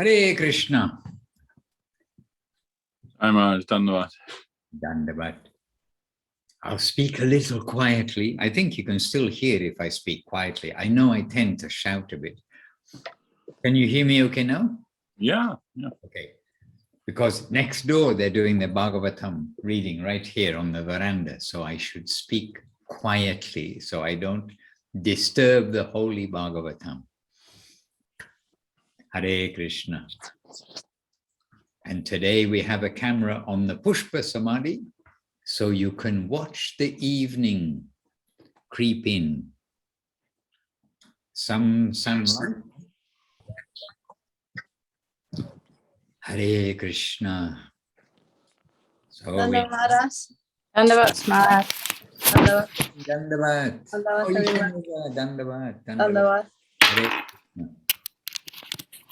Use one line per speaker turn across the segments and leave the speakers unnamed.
Hare Krishna.
Hi Maharaj, Dandavat.
Dandavat. I'll speak a little quietly. I think you can still hear if I speak quietly. I know I tend to shout a bit. Can you hear me okay now?
Yeah.
Okay. Because next door they're doing the Bhagavatam reading right here on the veranda. So I should speak quietly so I don't disturb the holy Bhagavatam. Hare Krishna. And today we have a camera on the Pushpa Samadhi, so you can watch the evening creep in. Some sunlight. Hare Krishna. So
Maharaj.
Dandavat, Maharaj.
Dandavat.
Dandavat,
Ishanuga. Dandavat.
Dandavat.
Hare Krishna.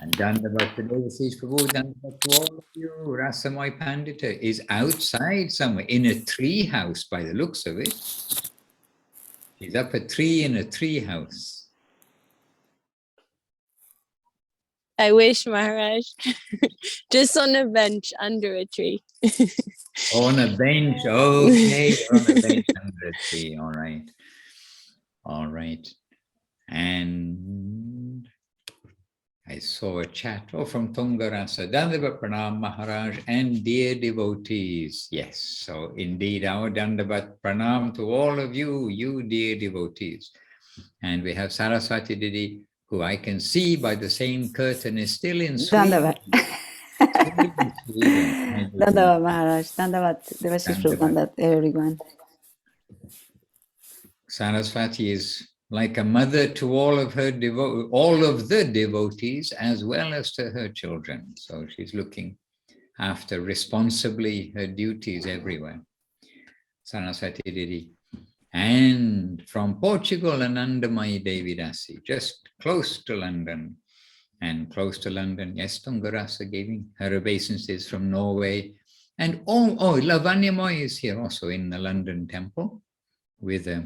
And Dandavat to Devashis Prabhu, Dandavat to all of you. Rasamai Pandita is outside somewhere in a tree house by the looks of it. She's up a tree in a tree house.
I wish, Maharaj. Just on a bench under a tree.
On a bench, okay, on a bench under a tree, all right. All right. And I saw a chat, from Tungarasa, Dandavat Pranam Maharaj and dear devotees. Yes, so indeed our Dandavat Pranam to all of you, you dear devotees. And we have Saraswati Didi, who I can see by the same curtain is still in Sweden.
Dandavat. Dandavat, Maharaj. Dandavat, Devashis Prabhu, Dandavat, everyone.
Saraswati is like a mother to all of her all of the devotees as well as to her children. So she's looking after responsibly her duties everywhere. Saraswati Didi. And from Portugal, Anandamayi Devidasi, just close to London. And close to London, yes, Tungarasa giving her obeisances from Norway. And Lavanyamoy is here also in the London temple with a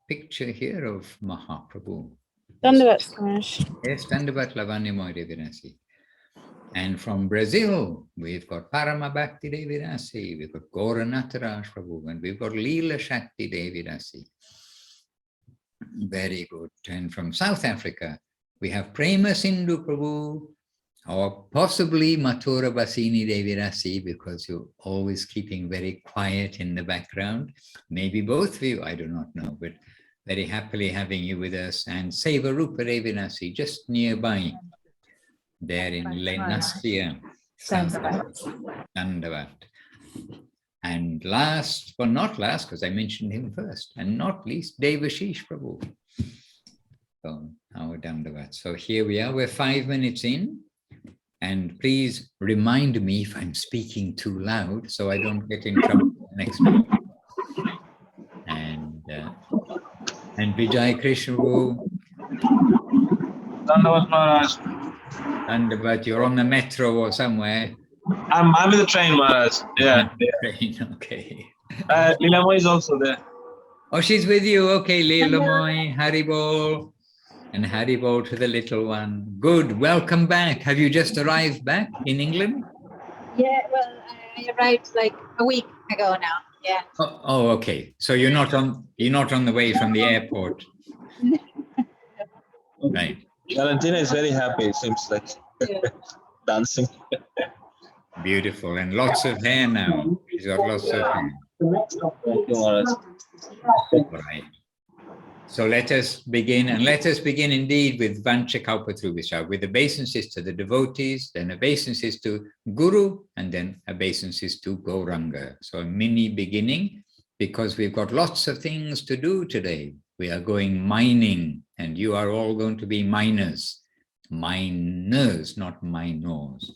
picture here of Mahaprabhu.
Dandavat, Maharaj.
Yes, Dandavat Lavanyamoy Devidasi. And from Brazil, we've got Parama Bhakti Devidasi, we've got Gauranataraj Prabhu, and we've got Leela Shakti Devidasi. Very good. And from South Africa, we have Prema Sindhu Prabhu, or possibly Mathura Basini Devidasi, because you're always keeping very quiet in the background. Maybe both of you, I do not know, but very happily having you with us. And Sevarupa Devidasi, just nearby, there in Lenasya, Dandavat. And last, but not last, because I mentioned him first, and not least, Devashis Prabhu. So, our Dandavat. So here we are, we're 5 minutes in. And please remind me if I'm speaking too loud, so I don't get in trouble next week. And Vijay Krishna Prabhu.
Dandavat Maharaj.
Dandavat, you're on the metro or somewhere.
I'm in the train, Maharaj. Yeah.
Train, okay.
Leelamoy is also there.
Oh, she's with you. Okay, Leelamoy, Haribol. And Haribol to the little one. Good, welcome back. Have you just arrived back in England?
Yeah, well, I arrived like a week ago now. Yeah.
Oh, okay. So you're not on the way from the airport. Right.
Valentina is very happy, it seems like.
Yeah.
Dancing.
Beautiful. And lots of hair now. She's got lots of hair.
Thank you, Maharaj.
All right. So let us begin, and let us begin indeed with Vancha Kalpatrubhisha, with obeisances to the devotees, then obeisances to Guru, and then obeisances to Gauranga. So a mini beginning, because we've got lots of things to do today. We are going mining, and you are all going to be miners. Miners, not minors.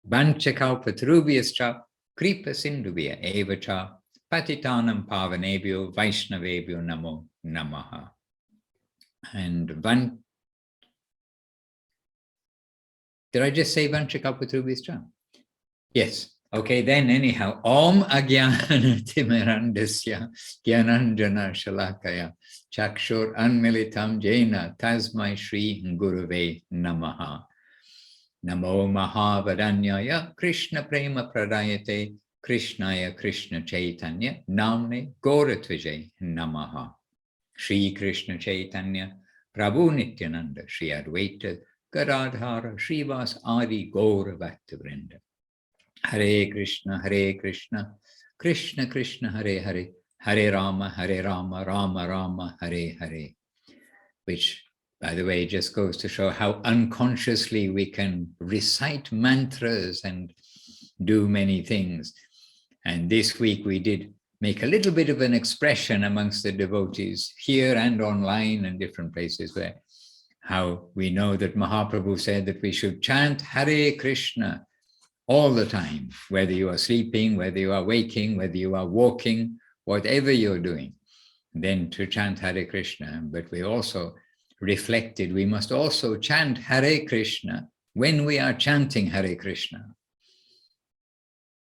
Vancha Kalpatrubhisha, Kripa Sindhubhya Evacha, Patitanam Pavanebhyo Vaishnavebhyo Namo Namaha. And did I just say Vancha Kalpatrubhischa? Yes. Okay, then anyhow. Om Agyana Timirandasya Gyananjana Shalakaya Chakshur Anmilitam Jena Tasmai Shri Guruve Namaha. Namo Mahavadanyaya Krishna Prema Pradayate Krishnaya Krishna Chaitanya Namne Goratvijay Namaha. Shri Krishna Chaitanya Prabhu Nityananda Shri Advaita Gadadhara Srivas Adi Gaura Bhaktavrinda. Hare Krishna Krishna Krishna Hare Hare Hare Rama Rama Rama Hare Hare. Which, by the way, just goes to show how unconsciously we can recite mantras and do many things. And this week we did make a little bit of an expression amongst the devotees here and online and different places, where how we know that Mahaprabhu said that we should chant Hare Krishna all the time, whether you are sleeping, whether you are waking, whether you are walking, whatever you're doing, then to chant Hare Krishna. But we also reflected, we must also chant Hare Krishna when we are chanting Hare Krishna,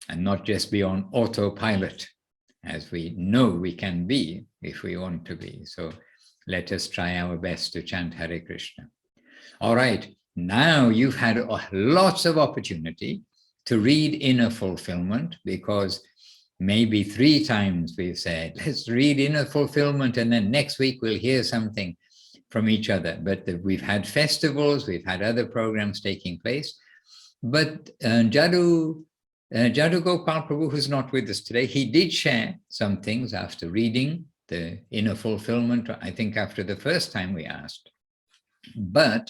and not just be on autopilot, as we know we can be if we want to be. So let us try our best to chant Hare Krishna. All right, now you've had lots of opportunity to read Inner Fulfillment, because maybe 3 times we've said, let's read Inner Fulfillment, and then next week we'll hear something from each other. But we've had festivals, we've had other programs taking place. But Jadu Gopal Prabhu, who's not with us today, he did share some things after reading the Inner Fulfillment, I think after the first time we asked. But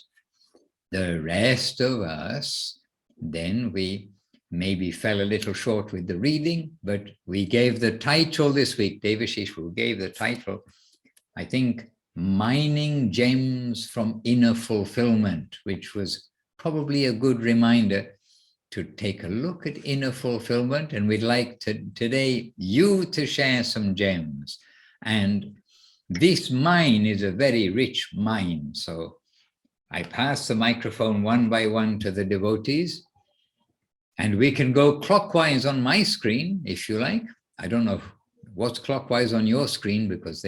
the rest of us, then we maybe fell a little short with the reading, but we gave the title this week. Devashis Prabhu gave the title, I think, Mining Gems from Inner Fulfillment, which was probably a good reminder to take a look at inner fulfillment. And we'd like to today you to share some gems. And this mine is a very rich mine. So I pass the microphone one by one to the devotees, and we can go clockwise on my screen if you like. I don't know what's clockwise on your screen, because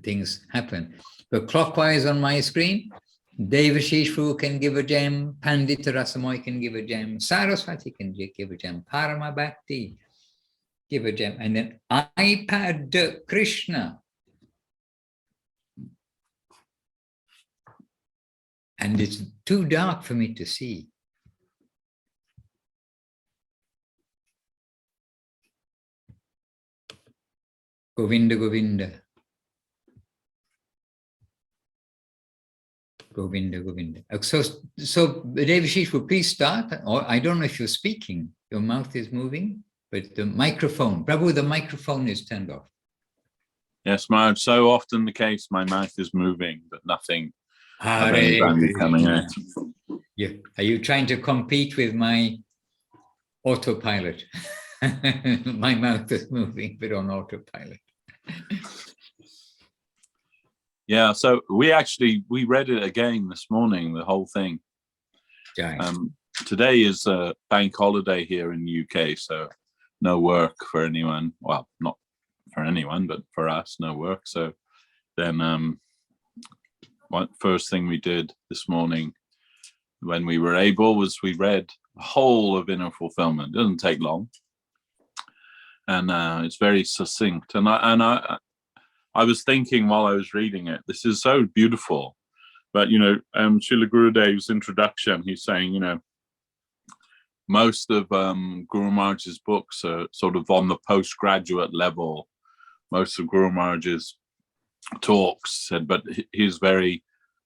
things happen. But clockwise on my screen, Devashis Prabhu can give a gem, Pandita Rasamoy can give a gem, Saraswati can give a gem, Parama Bhakti give a gem, and then iPad Krishna. And it's too dark for me to see. Govinda, Govinda. Govinda, Govinda. So Devashis, will please start. Or I don't know if you're speaking. Your mouth is moving, but the microphone, Prabhu, the microphone is turned off.
Yes, Maharaj. So often the case, my mouth is moving, but nothing coming out.
Yeah. Are you trying to compete with my autopilot? My mouth is moving, but on autopilot.
Yeah, so we read it again this morning, the whole thing. Today is a bank holiday here in the UK, so no work for anyone. Well, not for anyone, but for us, no work. So then first thing we did this morning when we were able was we read the whole of Inner Fulfillment. It doesn't take long. And it's very succinct. And I was thinking while I was reading it, this is so beautiful. But, Srila Gurudev's introduction, he's saying, most of Guru Maharaj's books are sort of on the postgraduate level. Most of Guru Maharaj's talks said, but he's very,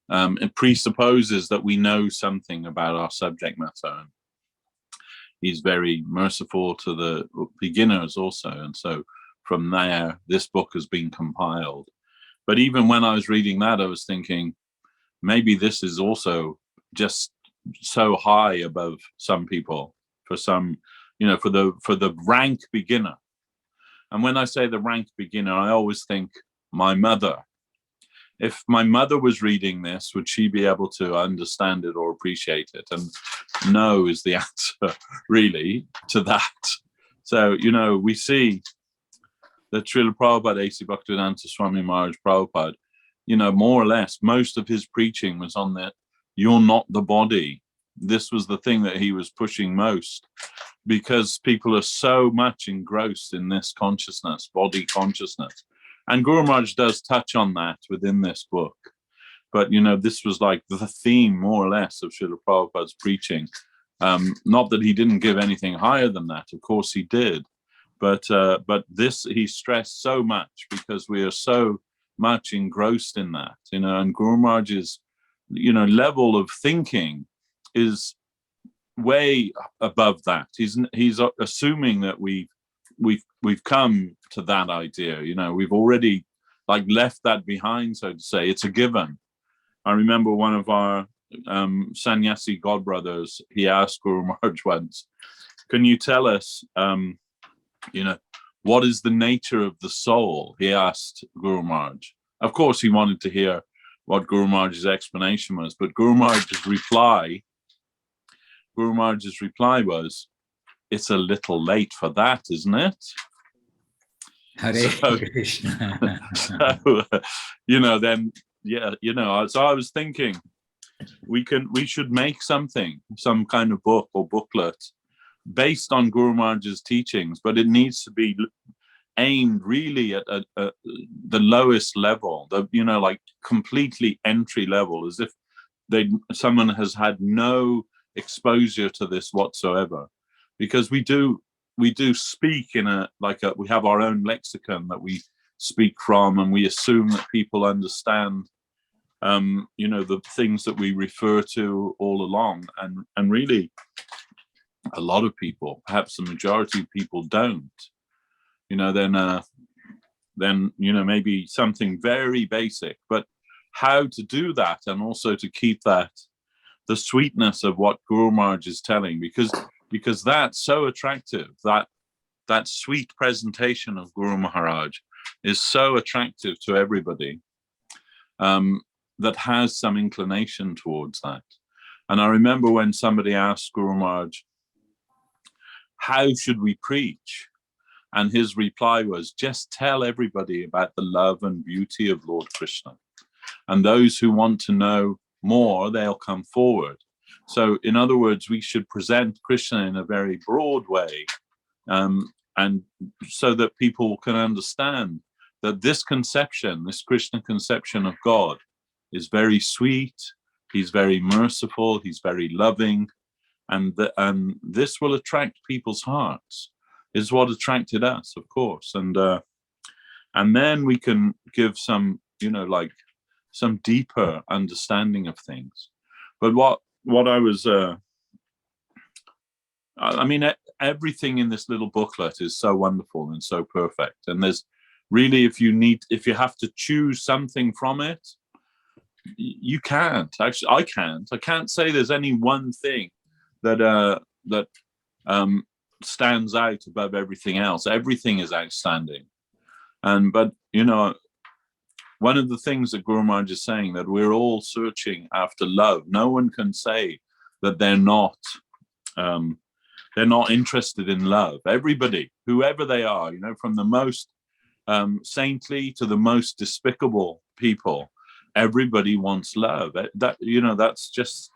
it presupposes that we know something about our subject matter. And he's very merciful to the beginners also. And so from there, this book has been compiled. But even when I was reading that, I was thinking, maybe this is also just so high above some people, for some, for the rank beginner. And when I say the rank beginner, I always think my mother. If my mother was reading this, would she be able to understand it or appreciate it? And no is the answer, really, to that. So, we see that Srila Prabhupada, A.C. Bhaktivedanta Swami Maharaj Prabhupada, more or less, most of his preaching was on that you're not the body. this was the thing that he was pushing most, because people are so much engrossed in this consciousness, body consciousness. And Guru Maharaj does touch on that within this book. But, you know, this was like the theme, more or less, of Srila Prabhupada's preaching. Not that he didn't give anything higher than that. Of course he did. But this he stressed so much, because we are so much engrossed in that, you know, and Guru Maharaj's, you know, level of thinking is way above that. He's assuming that we've come to that idea, you know, we've already like left that behind, so to say. It's a given. I remember one of our sannyasi godbrothers, he asked Guru Maharaj once, can you tell us, you know, what is the nature of the soul? He asked Guru Maharaj. Of course, he wanted to hear what Guru Maharaj's explanation was, but Guru Maharaj's reply was, it's a little late for that, isn't it?
Hare Krishna.
So, you know, then, yeah, you know, so I was thinking we should make something, some kind of book or booklet based on Guru Maharaj's teachings, but it needs to be aimed really at the lowest level, the, you know, like completely entry level, as if someone has had no exposure to this whatsoever. Because we do speak in we have our own lexicon that we speak from, and we assume that people understand you know, the things that we refer to all along, and really a lot of people, perhaps the majority of people, don't, you know. Then you know, maybe something very basic, but how to do that, and also to keep that the sweetness of what Guru Maharaj is telling, because that's so attractive. That sweet presentation of Guru Maharaj is so attractive to everybody that has some inclination towards that. And I remember when somebody asked Guru Maharaj, how should we preach? And his reply was, just tell everybody about the love and beauty of Lord Krishna. And those who want to know more, they'll come forward. So in other words, we should present Krishna in a very broad way, and so that people can understand that this conception, this Krishna conception of God, is very sweet, he's very merciful, he's very loving, and this will attract people's hearts. Is what attracted us, of course, and then we can give some, you know, like some deeper understanding of things. But what I was, I mean, everything in this little booklet is so wonderful and so perfect. And there's really, if you have to choose something from it, you can't. Actually, I can't say there's any one thing that stands out above everything else. Everything is outstanding. But you know, one of the things that Guru Maharaj is saying, that we're all searching after love. No one can say that they're not interested in love. Everybody, whoever they are, you know, from the most saintly to the most despicable people, everybody wants love. That, you know, that's just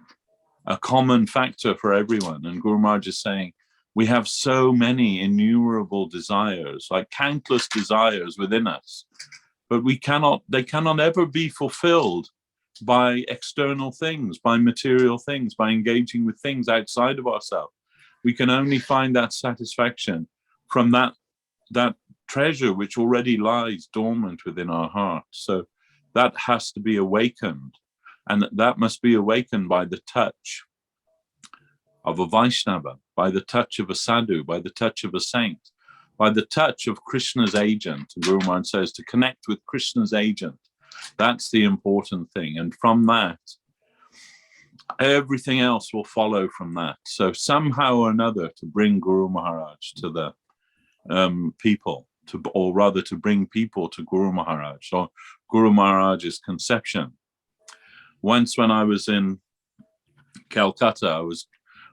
a common factor for everyone. And Guru Maharaj is saying, we have so many innumerable desires, like countless desires within us, but they cannot ever be fulfilled by external things, by material things, by engaging with things outside of ourselves. We can only find that satisfaction from that treasure which already lies dormant within our heart. So that has to be awakened, and that must be awakened by the touch of a Vaishnava, by the touch of a sadhu, by the touch of a saint, by the touch of Krishna's agent. Guru Maharaj says to connect with Krishna's agent. That's the important thing. And from that, everything else will follow from that. So somehow or another, to bring Guru Maharaj to the people, or rather to bring people to Guru Maharaj, or Guru Maharaj's conception. Once when I was in Calcutta,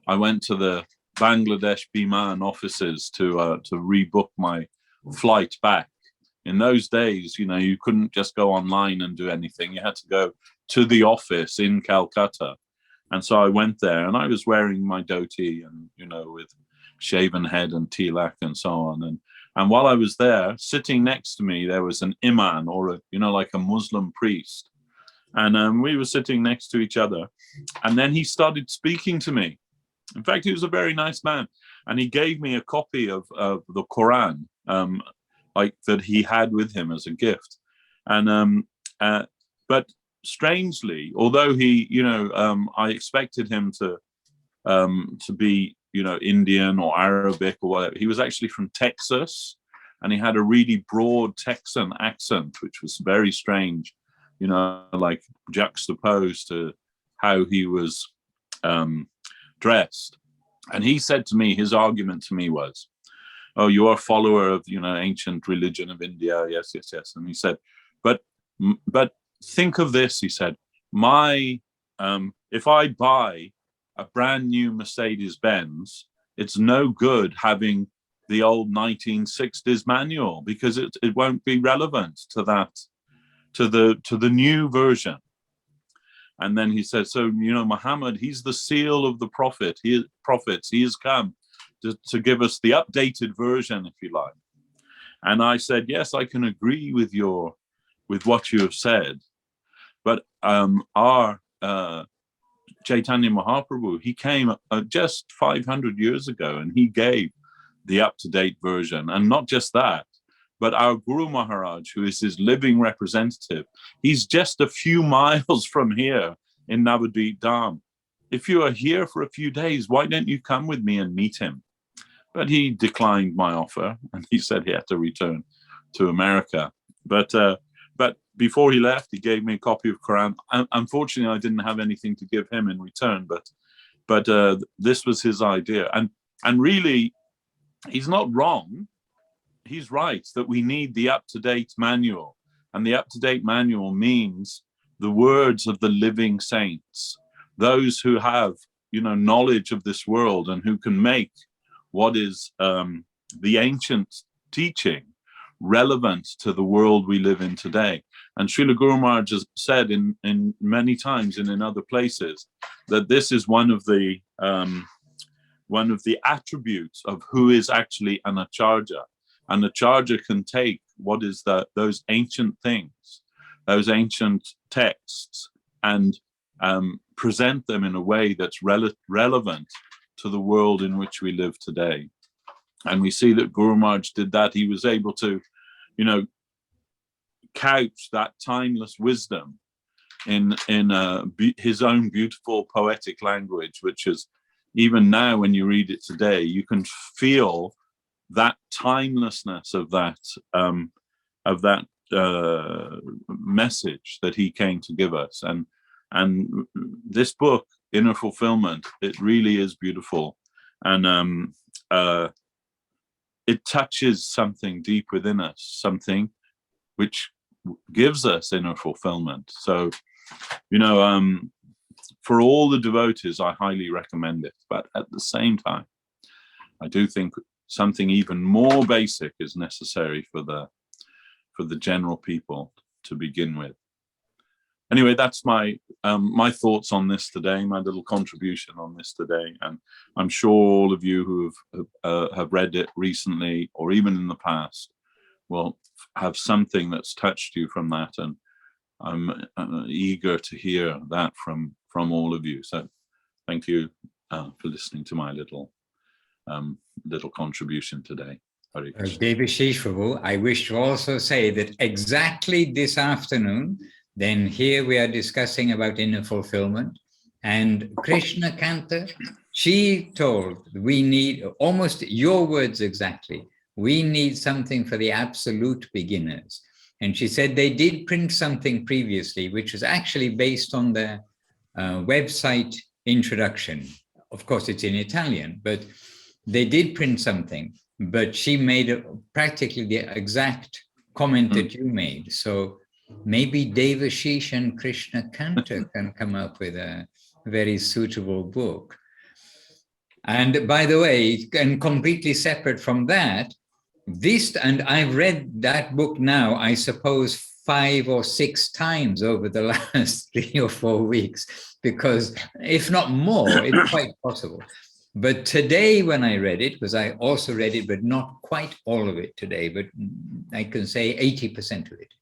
I went to the Bangladesh Biman offices to rebook my flight back. In those days, you know, you couldn't just go online and do anything. You had to go to the office in Calcutta. And so I went there, and I was wearing my dhoti and, you know, with shaven head and tilak and so on. And while I was there, sitting next to me, there was an imam, or a, you know, like a Muslim priest. And we were sitting next to each other. And then he started speaking to me. In fact, he was a very nice man. And he gave me a copy of the Quran, like that he had with him as a gift. And but strangely, although he, you know, I expected him to be, you know, Indian or Arabic or whatever, he was actually from Texas, and he had a really broad Texan accent, which was very strange, you know, like juxtaposed to how he was dressed. And he said to me, his argument to me was, "Oh, you're a follower of, you know, ancient religion of India." Yes, yes, yes. And he said, but think of this, he said, if I buy a brand new Mercedes Benz, it's no good having the old 1960s manual, because it won't be relevant to that, to the new version. And then he said, so, you know, Muhammad, he's the seal of the prophets. He has come to give us the updated version, if you like. And I said, yes, I can agree with what you have said. But our Chaitanya Mahaprabhu, he came just 500 years ago, and he gave the up-to-date version. And not just that, but our Guru Maharaj, who is his living representative, he's just a few miles from here in Navadvip Dham. If you are here for a few days, why don't you come with me and meet him? But he declined my offer, and he said he had to return to America. But before he left, he gave me a copy of Quran. Unfortunately, I didn't have anything to give him in return, but this was his idea. And really, he's not wrong. He's right that we need the up-to-date manual. And the up-to-date manual means the words of the living saints, those who have, you know, knowledge of this world and who can make what is the ancient teaching relevant to the world we live in today. And Srila Guru Maharaj has said in many times and in other places that this is one of the attributes of who is actually an acharya. An acharya can take what is those ancient things, those ancient texts, and present them in a way that's relevant to the world in which we live today. And we see that Guru Maharaj did that. He was able to, you know, couch that timeless wisdom in his own beautiful poetic language, which is, even now when you read it today, you can feel that timelessness of that message that he came to give us. And this book, Inner Fulfillment, it really is beautiful, and it touches something deep within us, something which gives us inner fulfillment. So, you know, for all the devotees, I highly recommend it. But at the same time, I do think something even more basic is necessary for the general people to begin with. Anyway, that's my my thoughts on this today, my little contribution on this today. And I'm sure all of you who have read it recently or even in the past will have something that's touched you from that. And I'm eager to hear that from all of you. So thank you for listening to my little contribution today.
Devashis Prabhu, I wish to also say that exactly this afternoon, then here we are discussing about inner fulfillment, and Krishna Kanta, she told we need almost your words exactly. We need something for the absolute beginners. And she said they did print something previously, which was actually based on their website introduction. Of course, it's in Italian, but they did print something. But she made practically the exact comment that you made. So maybe Devashis and Krishna Kanta can come up with a very suitable book. And by the way, and completely separate from that, this, and I've read that book now, I suppose 5 or 6 times over the last 3 or 4 weeks, because if not more, it's quite possible. But today when I read it, because I also read it, but not quite all of it today, but I can say 80% of it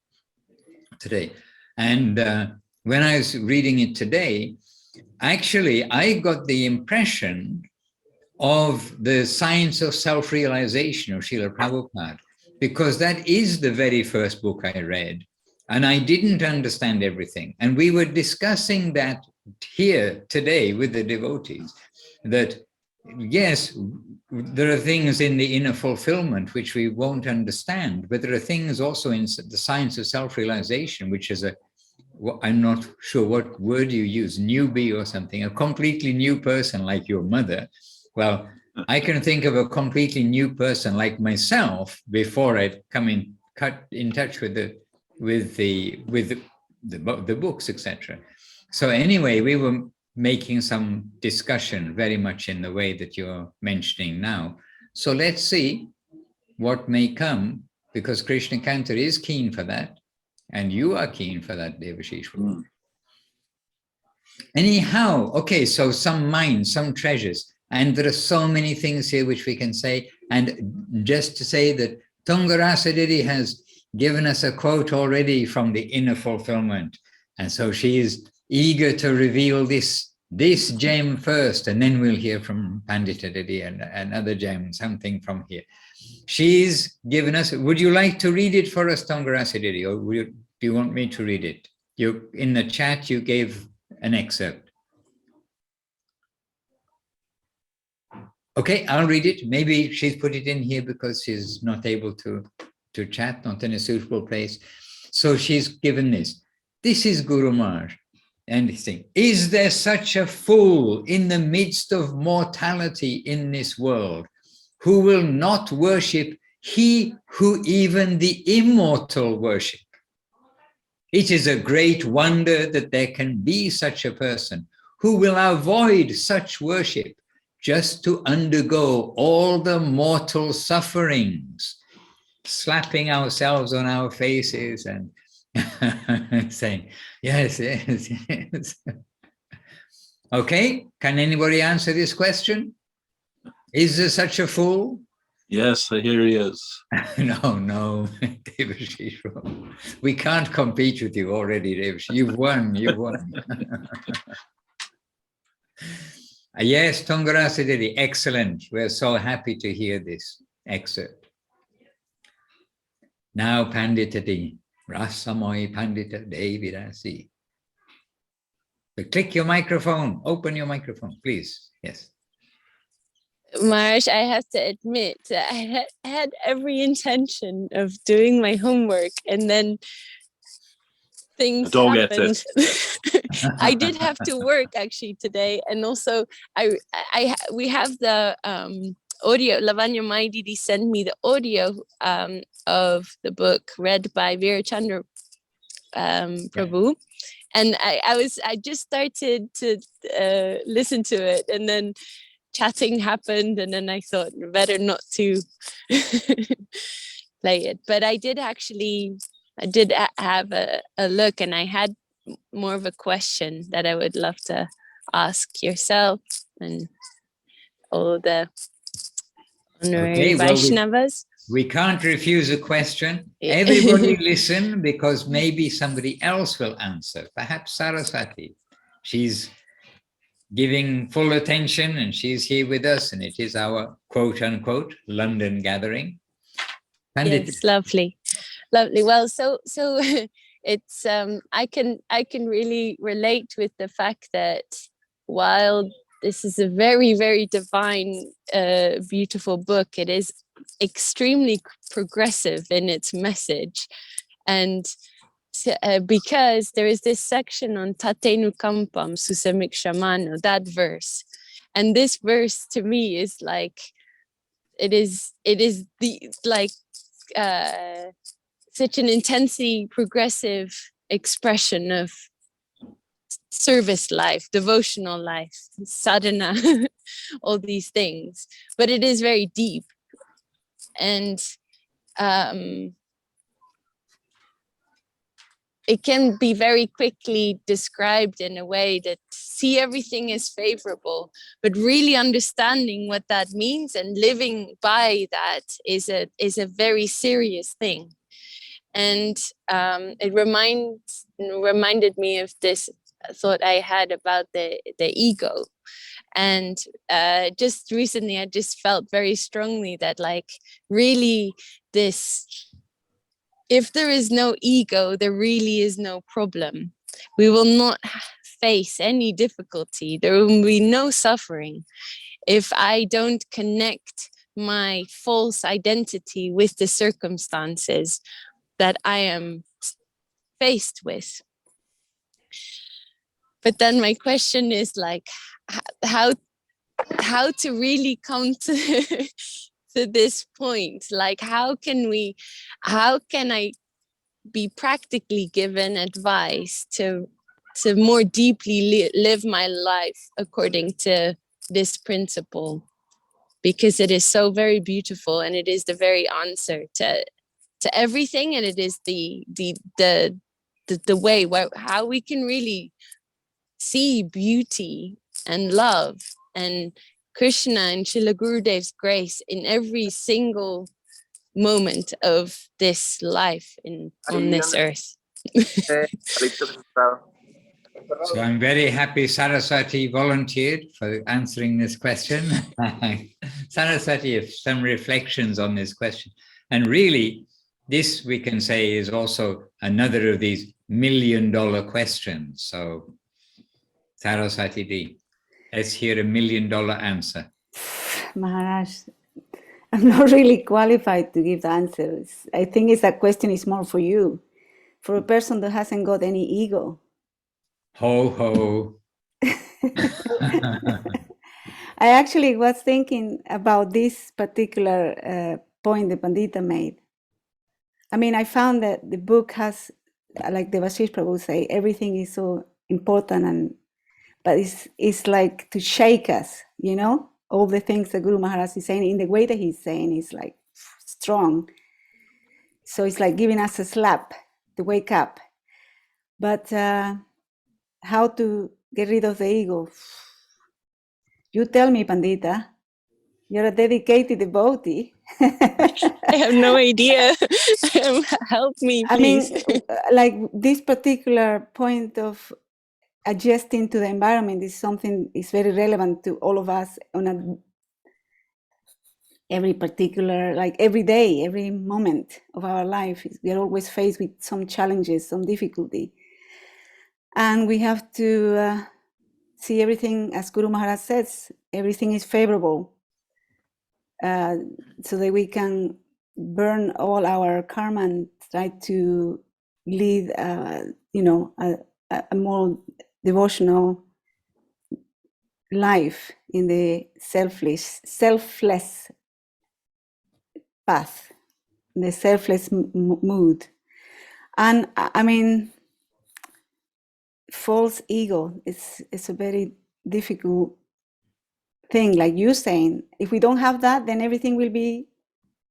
today. And when I was reading it today, actually, I got the impression of the Science of Self-Realization of Srila Prabhupada, because that is the very first book I read, and I didn't understand everything. And we were discussing that here today with the devotees, that yes, there are things in the inner fulfillment which we won't understand, but there are things also in the Science of Self-Realization, which is I'm not sure what word you use, newbie or something, a completely new person like your mother. Well, I can think of a completely new person like myself before I'd cut in touch with the books, etc. So anyway, we were making some discussion very much in the way that you're mentioning now. So let's see what may come, because Krishna Kantar is keen for that, and you are keen for that, Devashis Prabhu. Anyhow, okay, so some mines, some treasures, and there are so many things here which we can say. And just to say that Tungarasadiri has given us a quote already from the inner fulfillment, and so she is eager to reveal this gem first, and then we'll hear from Pandita Didi and another gem, something from here. She's given us, would you like to read it for us, Tungarasadiri, or do you want me to read it? You, in the chat, you gave an excerpt. Okay, I'll read it. Maybe she's put it in here because she's not able to chat, not in a suitable place. So she's given this. This is Guru Maharaj. And he's saying, is there such a fool in the midst of mortality in this world who will not worship he who even the immortal worship? It is a great wonder that there can be such a person who will avoid such worship just to undergo all the mortal sufferings, slapping ourselves on our faces and saying, yes, yes, yes. Okay, can anybody answer this question? Is there such a fool?
Yes, here he is.
No, Devashis, we can't compete with you already, Devashis. You've won, you've won. Yes, Tungarasadiri, excellent. We're so happy to hear this excerpt. Now, Pandita Di, Rasamoi Pandita Devirasi. But click your microphone, open your microphone, please. Yes.
Maharaj, I have to admit that I had every intention of doing my homework, and then things happened. I did have to work actually today, and also we have the audio. Lavanya Maididi sent me the audio of the book read by Virachandra Prabhu, and I just started to listen to it, and then chatting happened, and then I thought better not to play it. But I did have a look, and I had more of a question that I would love to ask yourself and all the honorary Vaishnavas.
We can't refuse a question. Everybody listen, because maybe somebody else will answer. Perhaps Saraswati. She's giving full attention, and she's here with us, and it is our quote-unquote London gathering.
Yes, lovely. Well, so it's I can really relate with the fact that while this is a very, very divine, beautiful book, it is extremely progressive in its message, and because there is this section on Tatenu Kampam Susamik Shamano, that verse, and this verse to me is like it is the like such an intensely progressive expression of service life, devotional life, sadhana, all these things, but it is very deep. And it can be very quickly described in a way that see everything as favorable, but really understanding what that means and living by that is a very serious thing. And it reminded me of this thought I had about the ego. And just recently, I just felt very strongly that, like, really if there is no ego, there really is no problem. We will not face any difficulty. There will be no suffering if I don't connect my false identity with the circumstances that I am faced with. But then my question is, like, how to really come to to this point? Like, how can I be practically given advice to more deeply live my life according to this principle? Because it is so very beautiful, and it is the very answer to everything, and it is the way how we can really see beauty and love and Krishna and Srila Gurudev's grace in every single moment of this life on this earth.
So I'm very happy Saraswati volunteered for answering this question. Saraswati has some reflections on this question. And really, this we can say is also another of these $1 million questions. So Saraswati D, let's hear $1 million answer.
Maharaj, I'm not really qualified to give the answers. I think that question is more for you, for a person that hasn't got any ego.
Ho, ho.
I actually was thinking about this particular point that Pandita made. I mean, I found that the book has, like Devashis Prabhu say, everything is so important, but it's like to shake us, you know? All the things that Guru Maharaj is saying, in the way that he's saying, is like strong. So it's like giving us a slap to wake up. But how to get rid of the ego? You tell me, Pandita. You're a dedicated devotee.
I have no idea. Help me, please.
I mean, like this particular point of adjusting to the environment is something is very relevant to all of us on every particular, like every day, every moment of our life. We are always faced with some challenges, some difficulty. And we have to see everything, as Guru Maharaj says, everything is favorable, so that we can burn all our karma and try to lead, a more devotional life in the selfless path, the selfless mood. And I mean, false ego is a very difficult thing, like you're saying. If we don't have that, then everything will be,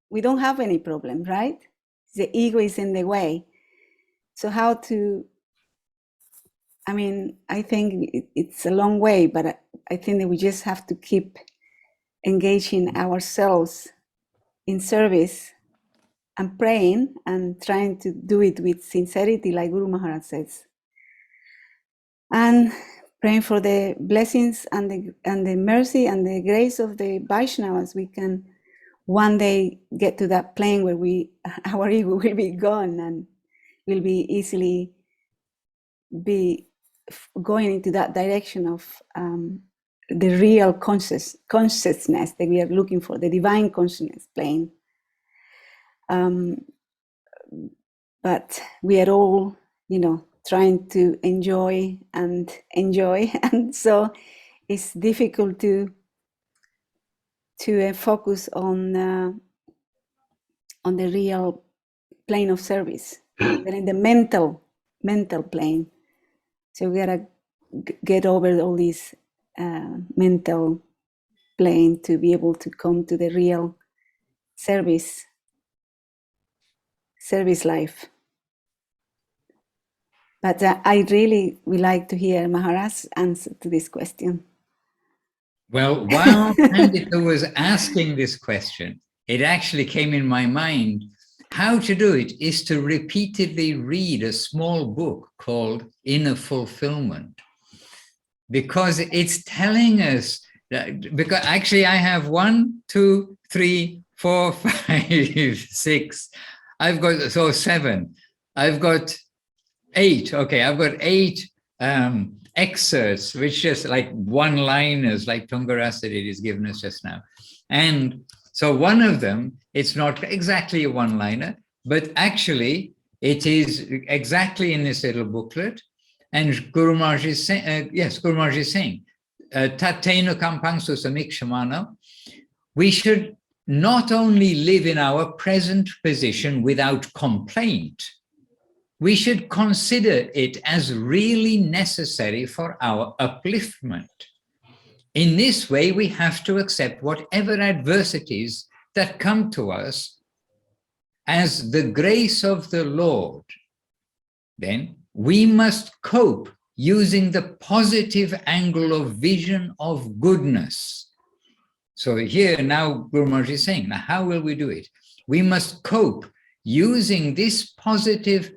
we don't have any problem, right? The ego is in the way. So how to, I mean, I think it's a long way, but I think that we just have to keep engaging ourselves in service and praying and trying to do it with sincerity, like Guru Maharaj says. And praying for the blessings and the mercy and the grace of the Vaishnavas, we can one day get to that plane where our ego will be gone and will be easily be going into that direction of the real consciousness that we are looking for, the divine consciousness plane. But we are all, trying to enjoy, and so it's difficult to focus on the real plane of service. But in the mental plane, so we gotta get over all these mental plane to be able to come to the real service life. But I really would like to hear Maharaj's answer to this question.
Well, while Pandita was asking this question, it actually came in my mind. How to do it is to repeatedly read a small book called Inner Fulfillment, because it's telling us that, because actually I have 1, 2, 3, 4, 5, 6. I've got, so 7. I've got 8. Okay, I've got 8 excerpts, which just like one-liners, like Tungarasadi has given us just now. And so one of them, it's not exactly a one-liner, but actually it is exactly in this little booklet. And Guru Maharaj is saying, yes, Guru Maharaj is saying, Tatena Kampangsu Samikshamana, we should not only live in our present position without complaint, we should consider it as really necessary for our upliftment. In this way, we have to accept whatever adversities that come to us as the grace of the Lord. Then we must cope using the positive angle of vision of goodness. So here now Guru Maharaj is saying, now how will we do it? We must cope using this positive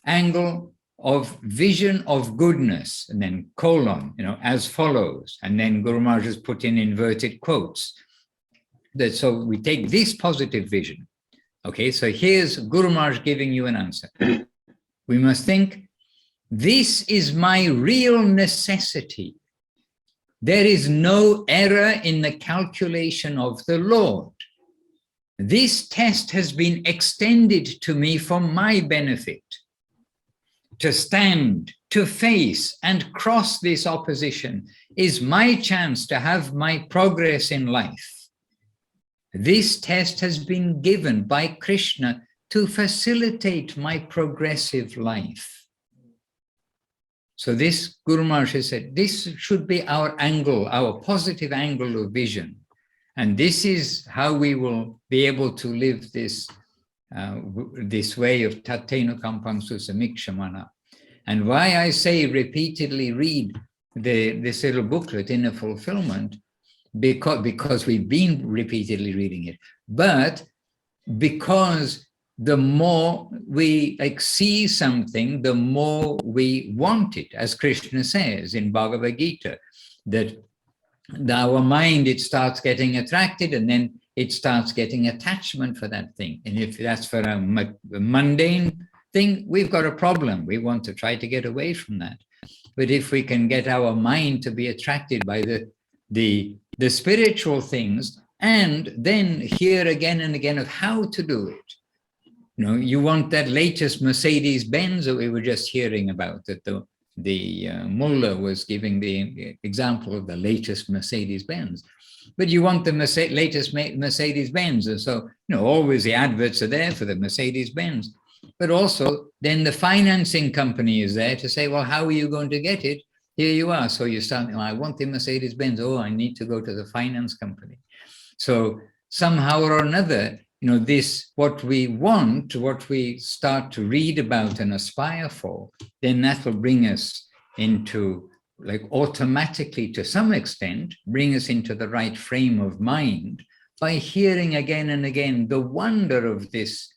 angle of vision of goodness, and then colon, as follows, and then Guru Maharaj has put in inverted quotes. So we take this positive vision. Okay, so here's Guru Maharaj giving you an answer. We must think, this is my real necessity. There is no error in the calculation of the Lord. This test has been extended to me for my benefit. To stand, to face, and cross this opposition is my chance to have my progress in life. This test has been given by Krishna to facilitate my progressive life. So this, Guru Maharaj has said, this should be our angle, our positive angle of vision. And this is how we will be able to live this this way of Tatena Kampangsu Samikshamana. And why I say repeatedly read this little booklet, Inner Fulfillment, because we've been repeatedly reading it, but because the more we see something, the more we want it, as Krishna says in Bhagavad Gita, that our mind, it starts getting attracted, and then it starts getting attachment for that thing. And if that's for a mundane thing, we've got a problem. We want to try to get away from that. But if we can get our mind to be attracted by the spiritual things, and then hear again and again of how to do it. You want that latest Mercedes-Benz that we were just hearing about, that the mullah was giving the example of the latest Mercedes-Benz. But you want the latest Mercedes-Benz, and so always the adverts are there for the Mercedes-Benz. But also then the financing company is there to say, well, how are you going to get it? Here you are. So you start, I want the Mercedes-Benz. Oh, I need to go to the finance company. So somehow or another, this, what we want, what we start to read about and aspire for, then that will bring us into, automatically to some extent, bring us into the right frame of mind by hearing again and again the wonder of this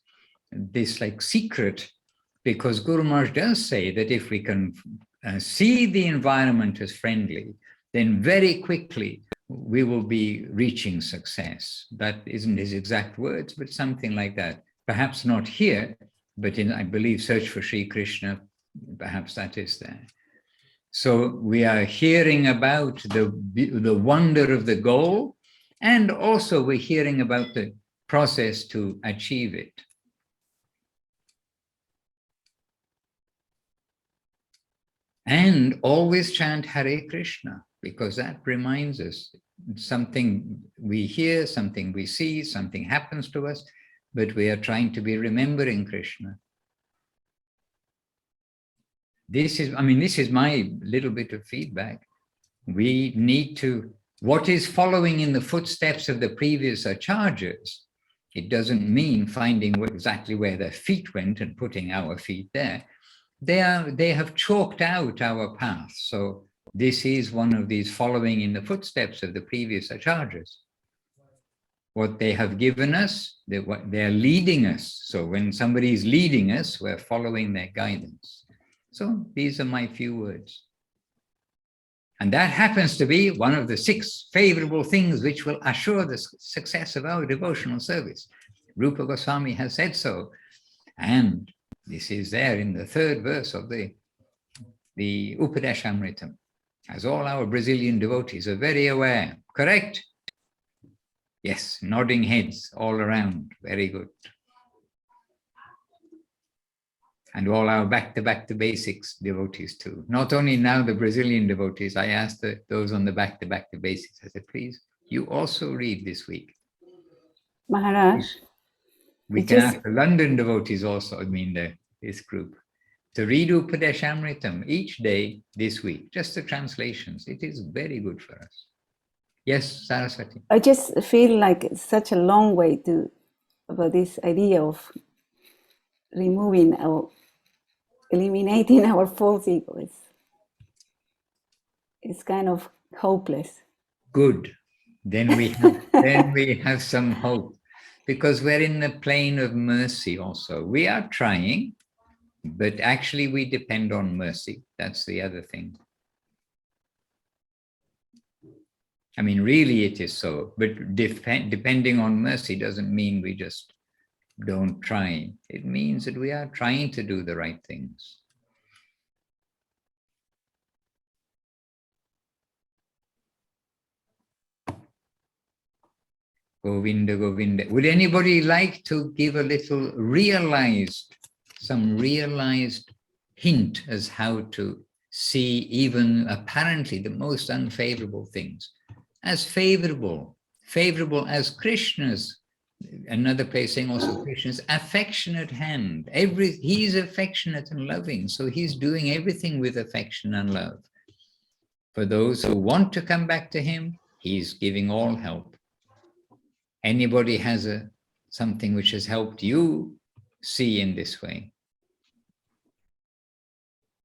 secret, because Guru Maharaj does say that if we can see the environment as friendly, then very quickly we will be reaching success. That isn't his exact words, but something like that. Perhaps not here, but in, I believe, Search for Sri Krishna, perhaps that is there. So we are hearing about the wonder of the goal, and also we're hearing about the process to achieve it. And always chant Hare Krishna, because that reminds us something we hear, something we see, something happens to us, but we are trying to be remembering Krishna. This is my little bit of feedback. We need to, what is following in the footsteps of the previous acharyas, it doesn't mean finding exactly where their feet went and putting our feet there, they have chalked out our path. So this is one of these following in the footsteps of the previous acharyas. What they have given us, they're leading us. So when somebody is leading us, we're following their guidance. So these are my few words. And that happens to be one of the 6 favorable things which will assure the success of our devotional service. Rupa Goswami has said so. And this is there in the 3rd verse of the Upadeshamritam, as all our Brazilian devotees are very aware. Correct? Yes, nodding heads all around. Very good. And all our back to basics devotees too. Not only now the Brazilian devotees, I asked those on the back to basics, I said, please, you also read this week.
Maharaj.
We can ask the London devotees also, this group, to read Upadeshamritam each day this week, just the translations. It is very good for us. Yes, Saraswati.
I just feel like it's such a long way about this idea of removing or eliminating our false ego. It's kind of hopeless.
Good. Then we have some hope, because we're in the plane of mercy also. We are trying, but actually we depend on mercy. That's the other thing. I mean, really it is so, but depending on mercy doesn't mean we just don't try. It means that we are trying to do the right things. Govinda, Govinda. Would anybody like to give a little some realized hint as how to see even apparently the most unfavorable things as favorable as Krishna's, another place saying also Krishna's affectionate hand. He's affectionate and loving, so he's doing everything with affection and love. For those who want to come back to him, he's giving all help. Anybody has something which has helped you see in this way?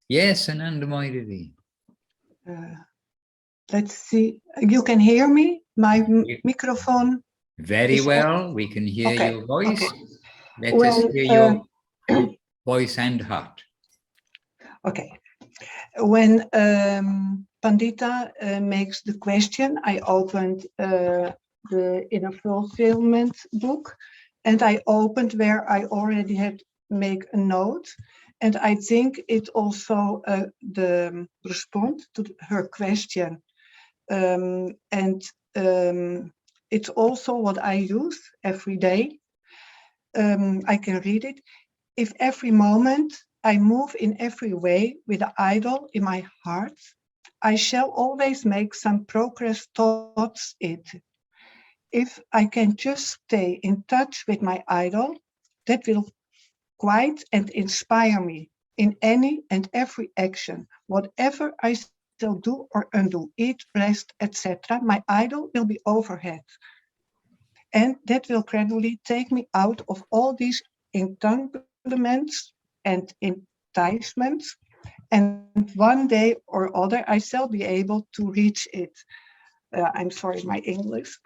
Yes, Anandamoy.
Let's see. You can hear me? My microphone?
Very well. We can hear your voice.
Okay.
Let us hear your voice and heart.
Okay. When Pandita makes the question, I opened the Inner Fulfillment book, and I opened where I already had make a note, and I think it also the response to her question, and it's also what I use every day. I can read it. If every moment I move in every way with the idol in my heart, I shall always make some progress towards it. If I can just stay in touch with my idol, that will quiet and inspire me in any and every action. Whatever I still do or undo, eat, rest, etc., my idol will be overhead. And that will gradually take me out of all these entanglements and enticements. And one day or other, I shall be able to reach it. I'm sorry, my English.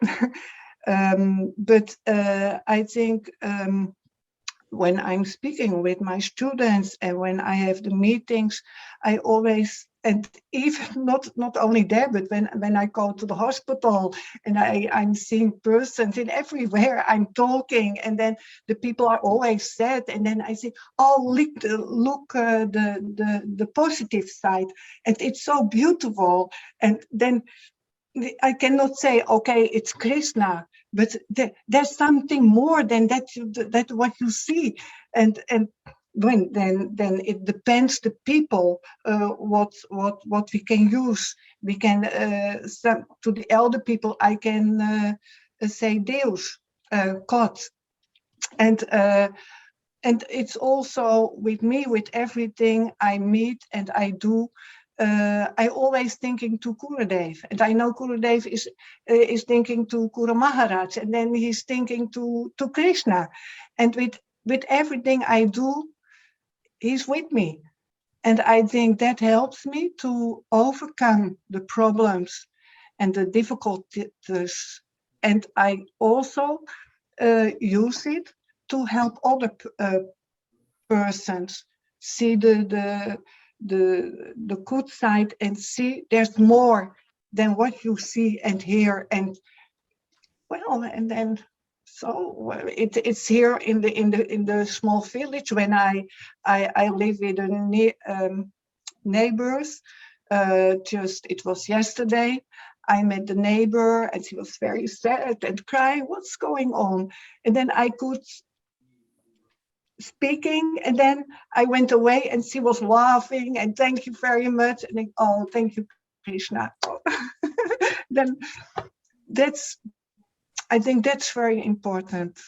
But I think when I'm speaking with my students and when I have the meetings, I always, and even not only there, but when I go to the hospital and I'm seeing persons and everywhere I'm talking, and then the people are always sad, and then I say, oh, look the positive side, and it's so beautiful. And then I cannot say, okay, it's Krishna, but there's something more than that. That what you see, and when then it depends the people what we can use. We can to the elder people I can say Deus, God, and it's also with me, with everything I meet and I do. I always thinking to Gurudev, and I know Gurudev is thinking to Guru Maharaj, and then he's thinking to Krishna, and with everything I do, he's with me. And I think that helps me to overcome the problems and the difficulties. And I also use it to help other persons see the good side and see there's more than what you see and hear. And well, and then so it's here in the small village when I live with the neighbors. Just it was yesterday. I met the neighbor and she was very sad and crying. What's going on? And then I could speaking, and then I went away and she was laughing and thank you very much. And I, oh, thank you, Krishna. Then I think that's very important.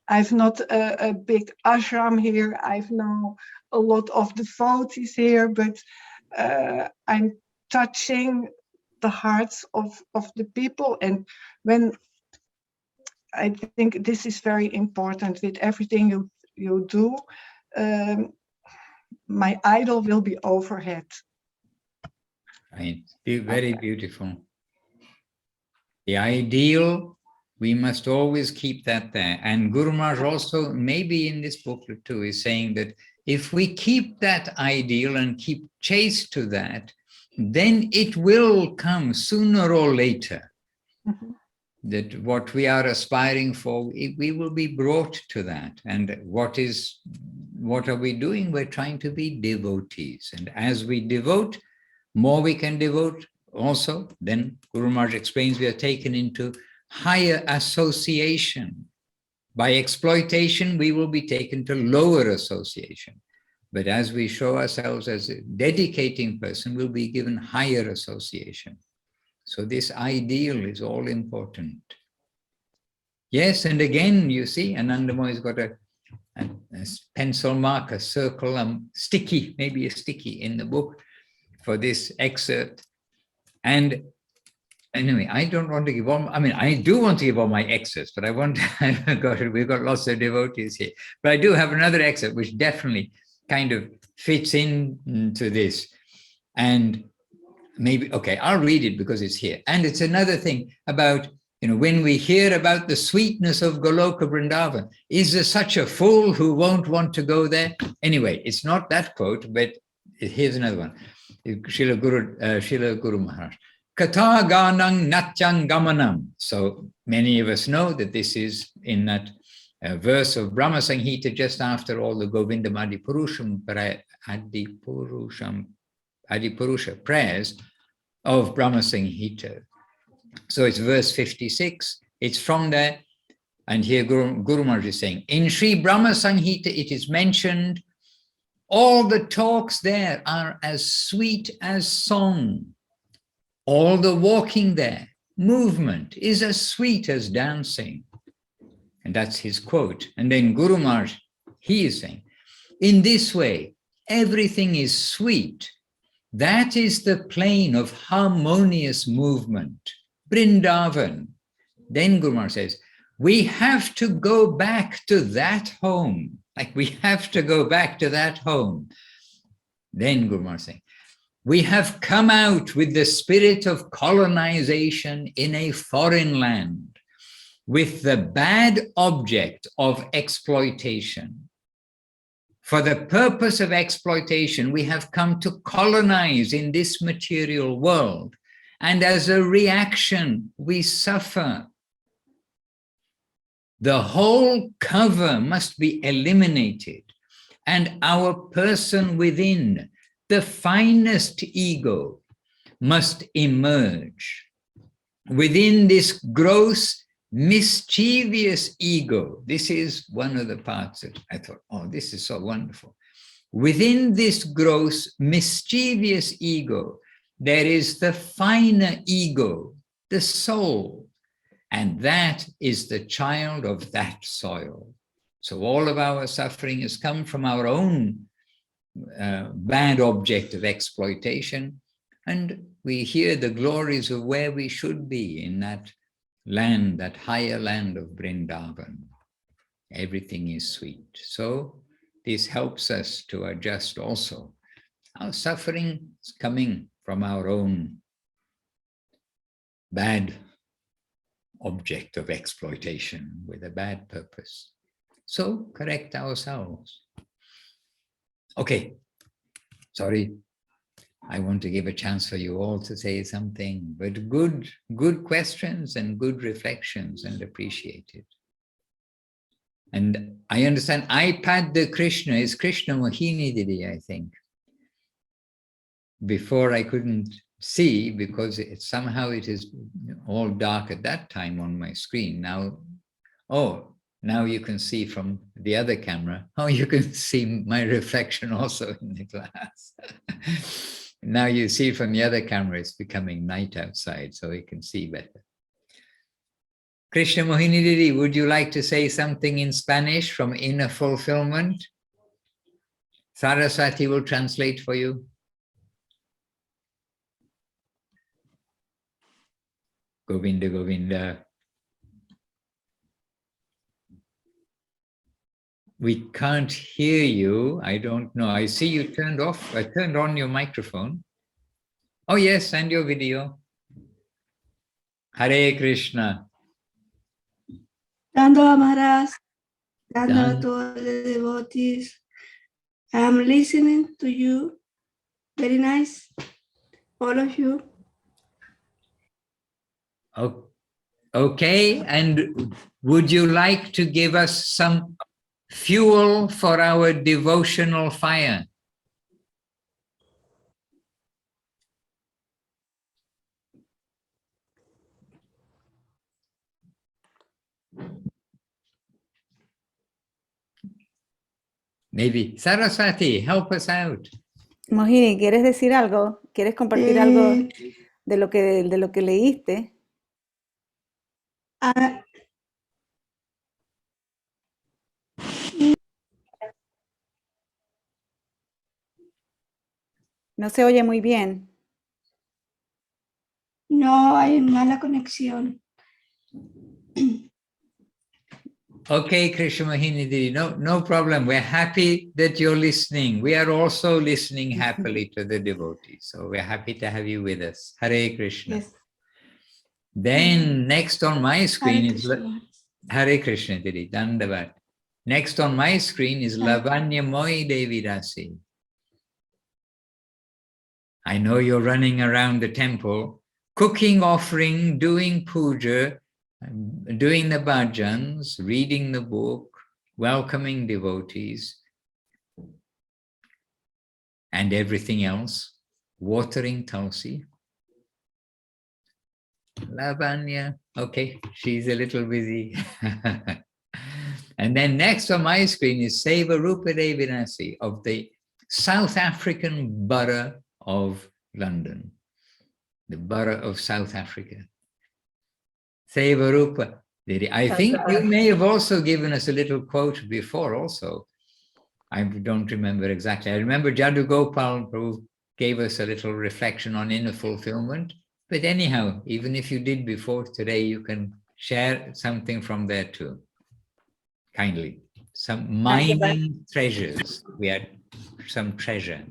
I've not a big ashram here. I've now a lot of devotees here, but I'm touching the hearts of the people. And when I think this is very important with everything you do, my idol will be overhead.
Right. Very beautiful. The ideal, we must always keep that there. And Guru Maharaj also, maybe in this booklet too, is saying that if we keep that ideal and keep chase to that, then it will come sooner or later.
Mm-hmm.
That what we are aspiring for, we will be brought to that. And what are we doing? We're trying to be devotees. And as we devote, more we can devote also, then Guru Maharaj explains we are taken into higher association. By exploitation, we will be taken to lower association. But as we show ourselves as a dedicating person, we'll be given higher association. So this ideal is all important. Yes, and again, you see, Anandamoy has got a pencil mark, a circle, sticky, maybe a sticky in the book for this excerpt. And anyway, I don't want to give all, I mean, I do want to give all my excerpts, but we've got lots of devotees here. But I do have another excerpt which definitely kind of fits into this. And maybe, okay, I'll read it because it's here. And it's another thing about, when we hear about the sweetness of Goloka Vrindavan, is there such a fool who won't want to go there? Anyway, it's not that quote, but here's another one. Srila Guru Maharaj. Katha ganang natyang gamanam. So many of us know that this is in that verse of Brahma Sanghita just after all the Govindam Adipurusha prayers of Brahma Sanghita. So it's verse 56. It's from there. And here Guru Maharaj is saying, in Sri Brahma Sanghita, it is mentioned, all the talks there are as sweet as song. All the walking there, movement, is as sweet as dancing. And that's his quote. And then Guru Maharaj, he is saying, in this way, everything is sweet. That is the plane of harmonious movement. Vrindavan. Then Guru Maharaj says, we have to go back to that home. Like we have to go back to that home. Then Guru Maharaj saying, we have come out with the spirit of colonization in a foreign land with the bad object of exploitation. For the purpose of exploitation, we have come to colonize in this material world. And as a reaction, we suffer. The whole cover must be eliminated, and our person within, the finest ego, must emerge. Within this gross, mischievous ego, this is one of the parts that I thought, oh, this is so wonderful. Within this gross, mischievous ego, there is the finer ego, the soul, and that is the child of that soil. So all of our suffering has come from our own bad object of exploitation, and we hear the glories of where we should be in that land, that higher land of Vrindavan. Everything is sweet. So this helps us to adjust also Our suffering is coming from our own bad object of exploitation with a bad purpose. So correct ourselves. Okay, sorry. I want to give a chance for you all to say something, but good questions and good reflections and appreciated. And I understand iPad the Krishna is Krishna Mohini Didi, I think. Before I couldn't see because somehow it is all dark at that time on my screen. Now, oh, now you can see from the other camera. Oh, you can see my reflection also in the glass. Now you see from the other camera, it's becoming night outside, so you can see better. Krishna Mohini Didi, would you like to say something in Spanish from Inner Fulfillment? Saraswati will translate for you. Govinda, Govinda. We can't hear you. I don't know. I see you turned off. I turned on your microphone. Oh yes, and your video. Hare Krishna.
Danda Maharaj, Danda
Dan-
to all the devotees. I'm listening to you. Very nice, all of you.
Oh, okay, and would you like to give us some fuel for our devotional fire? Maybe. Saraswati, help us out.
Mohini, ¿quieres decir algo? ¿Quieres compartir algo de lo que leíste?
Ah,
No se oye muy bien.
no hay mala conexión.
Okay, Krishna Mohini Didi, no problem. We're happy that you're listening. We are also listening happily to the devotees. So we're happy to have you with us. Hare Krishna.
Yes.
Then next on my screen
Hare
is
Krishna.
Hare Krishna Didi, Dandavat. Next on my screen is Lavanya Moi Devi Rasi. I know you're running around the temple, cooking offering, doing puja, doing the bhajans, reading the book, welcoming devotees, and everything else, watering Tulsi. Lavanya, okay, she's a little busy. And then next on my screen is Seva Rupa Devinasi of the South African borough of London, the borough of South Africa. Seva Rupa. I think you may have also given us a little quote before also. I don't remember exactly. I remember Jadu Gopal Prabhu gave us a little reflection on inner fulfillment. But anyhow, even if you did before today, you can share something from there too. Kindly. Some mining treasures. We had some treasure.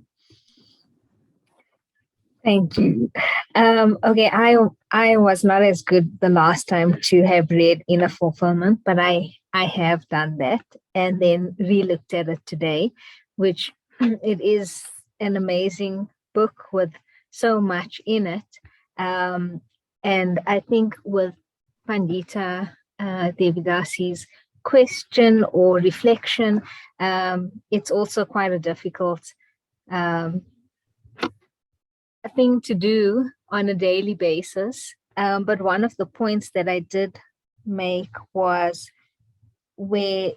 Thank you. Okay, I was not as good the last time to have read Inner Fulfillment, but I have done that and then re-looked at it today, which it is an amazing book with so much in it. And I think with Pandita Devidasi's question or reflection, it's also quite a difficult thing to do on a daily basis. But one of the points that I did make was where,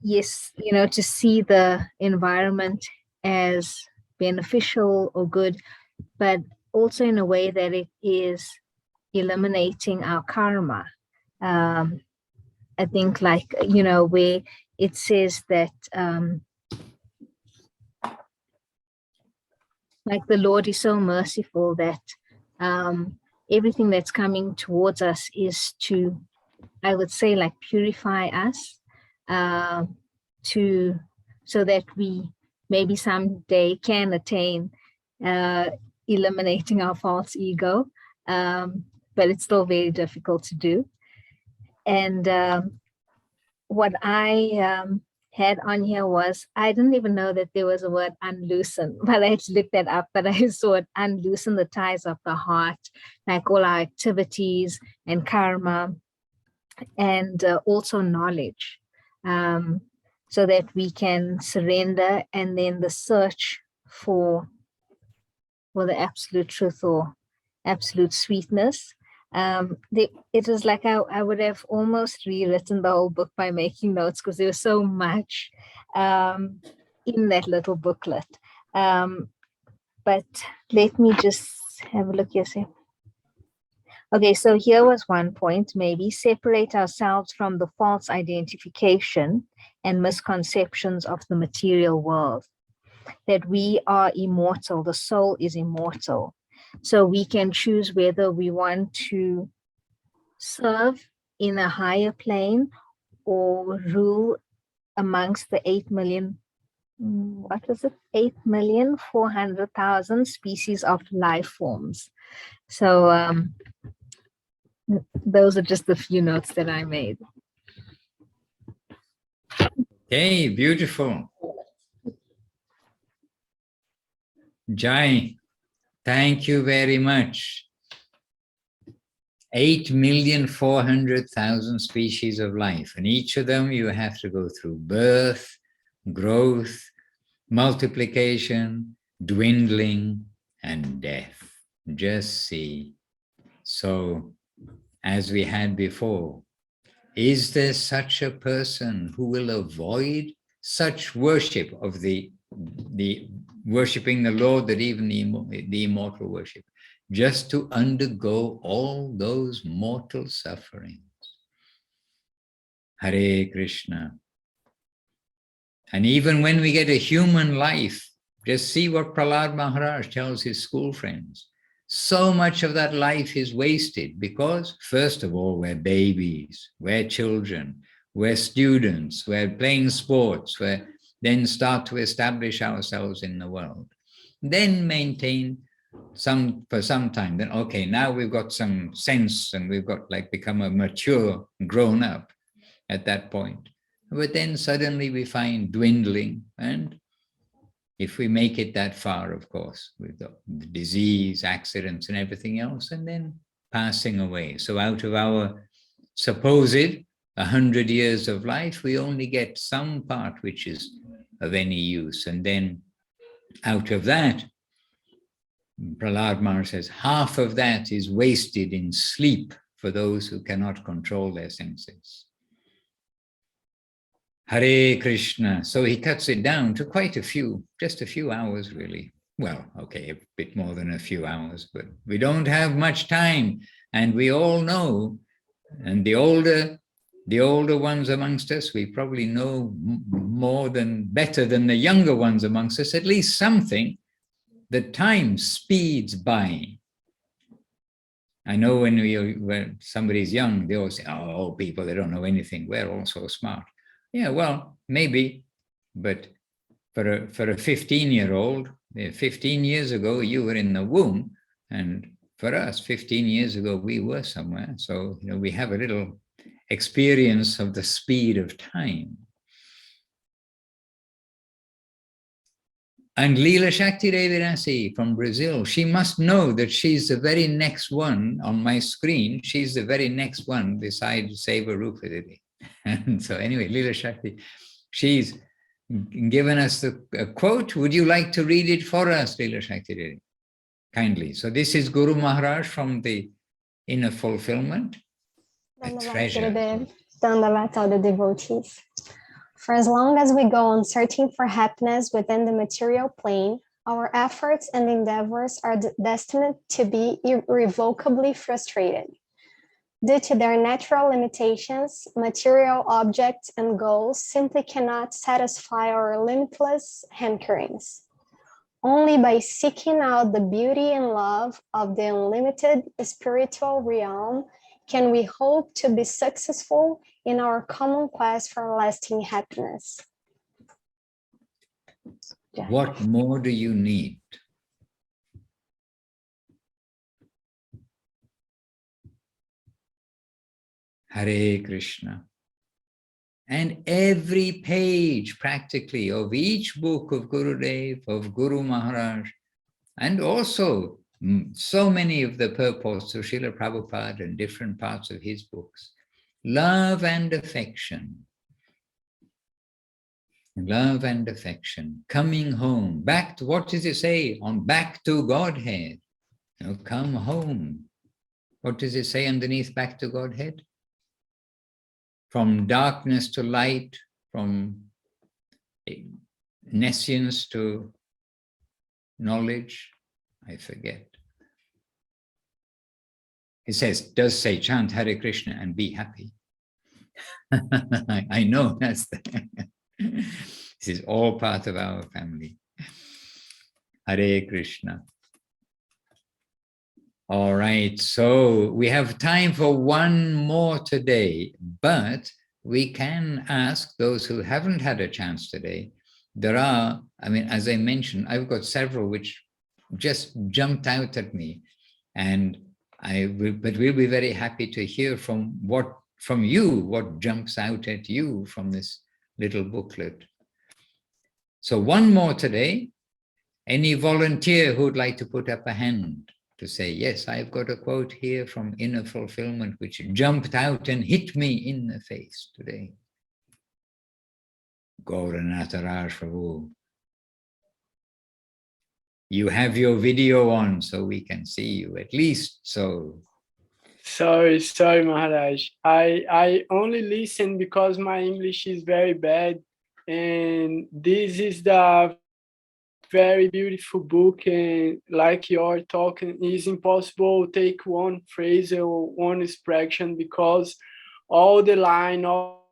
yes, you know, to see the environment as beneficial or good, but also in a way that it is eliminating our karma. I think, like, you know, where it says that like the Lord is so merciful that everything that's coming towards us is to, I would say, like, purify us so that we maybe someday can attain eliminating our false ego, but it's still very difficult to do. And what I had on here was, I didn't even know that there was a word unloosen, but I had to look that up, but I saw it, unloosen the ties of the heart, like all our activities and karma, and also knowledge, so that we can surrender, and then the search for the absolute truth or absolute sweetness. It was like I would have almost rewritten the whole book by making notes, because there was so much in that little booklet. But let me just have a look here. Okay, so here was one point, maybe separate ourselves from the false identification and misconceptions of the material world, that we are immortal, the soul is immortal. So we can choose whether we want to serve in a higher plane or rule amongst the 8,400,000 species of life forms. So those are just the few notes that I made.
Okay, beautiful. Jai, thank you very much. 8,400,000 species of life, and each of them you have to go through birth, growth, multiplication, dwindling, and death. Just see. So, as we had before, is there such a person who will avoid such worship of the worshipping the Lord that even the immortal worship, just to undergo all those mortal sufferings? Hare Krishna. And even when we get a human life, just see what Prahlad Maharaj tells his school friends. So much of that life is wasted because, first of all, we're babies, we're children, we're students, we're playing sports, we then start to establish ourselves in the world. Then maintain for some time, then okay, now we've got some sense and we've got become a mature grown up at that point. But then suddenly we find dwindling, and if we make it that far, of course, with the disease, accidents, and everything else, and then passing away. So out of our supposed 100 years of life, we only get some part which is of any use. And then out of that, Prahlad Maharaj says, half of that is wasted in sleep for those who cannot control their senses. Hare Krishna. So he cuts it down to quite a few, just a few hours really. Well, okay, a bit more than a few hours, but we don't have much time. And we all know, and the older ones amongst us, we probably know better than the younger ones amongst us, at least something, that time speeds by. I know when somebody's young, they always say, oh, people, they don't know anything. We're all so smart. Yeah, well, maybe, but for a 15-year-old, 15 years ago, you were in the womb, and for us, 15 years ago, we were somewhere. So, we have a little experience of the speed of time. And Leela Shakti Revirasi from Brazil, she must know that she's the very next one on my screen. She's the very next one besides Seva Rupa Devi. And so anyway, Leela Shakti, she's given us a quote. Would you like to read it for us, Leela Shakti Devi? Kindly. So this is Guru Maharaj from the Inner Fulfillment. A treasure.
Dandavats, all the devotees. For as long as we go on searching for happiness within the material plane, our efforts and endeavors are destined to be irrevocably frustrated. Due to their natural limitations, material objects and goals simply cannot satisfy our limitless hankerings. Only by seeking out the beauty and love of the unlimited spiritual realm can we hope to be successful in our common quest for lasting happiness.
What more do you need? Hare Krishna. And every page practically of each book of Gurudev, of Guru Maharaj, and also so many of the purports of Srila Prabhupada and different parts of his books. Love and affection. Love and affection. Coming home. Back to, what does it say? On back to Godhead. You know, come home. What does it say underneath back to Godhead? From darkness to light, from nescience to knowledge, I forget. It says, does say chant Hare Krishna and be happy. I know that's this is all part of our family. Hare Krishna. All right, so we have time for one more today, but we can ask those who haven't had a chance today. There are, I mean, as I mentioned, I've got several which just jumped out at me, and but we'll be very happy to hear from you, what jumps out at you from this little booklet. So one more today. Any volunteer who'd like to put up a hand to say, yes, I've got a quote here from Inner Fulfillment which jumped out and hit me in the face today. Gauranatharaj Prabhu. You have your video on so we can see you, at least so.
Sorry, Maharaj. I only listen because my English is very bad. And this is the very beautiful book, and like you're talking, it's impossible to take one phrase or one expression because all the line, all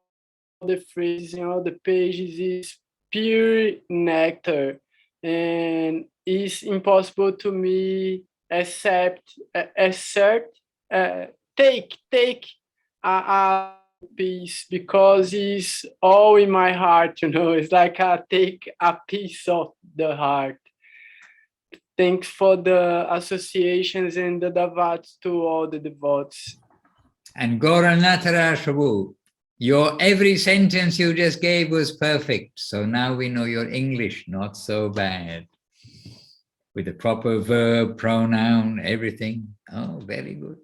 the phrases, all the pages is pure nectar, and it's impossible to me take a piece because it's all in my heart, you know. It's like I take a piece of the heart. Thanks for the associations and the davats to all the devotees.
And Gauranatharaj Prabhu, your every sentence you just gave was perfect. So now we know your English not so bad. With the proper verb, pronoun, everything. Oh, very good.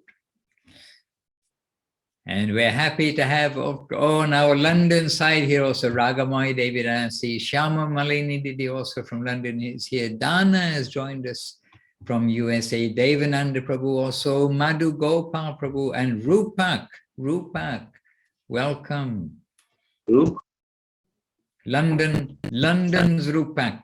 And we're happy to have on our London side here also Ragamoy Devidansi, Shyama Malini Didi also from London is here. Dana has joined us from USA, Devananda Prabhu also, Madhu Gopal Prabhu, and Rupak. Rupak, welcome. London's Rupak.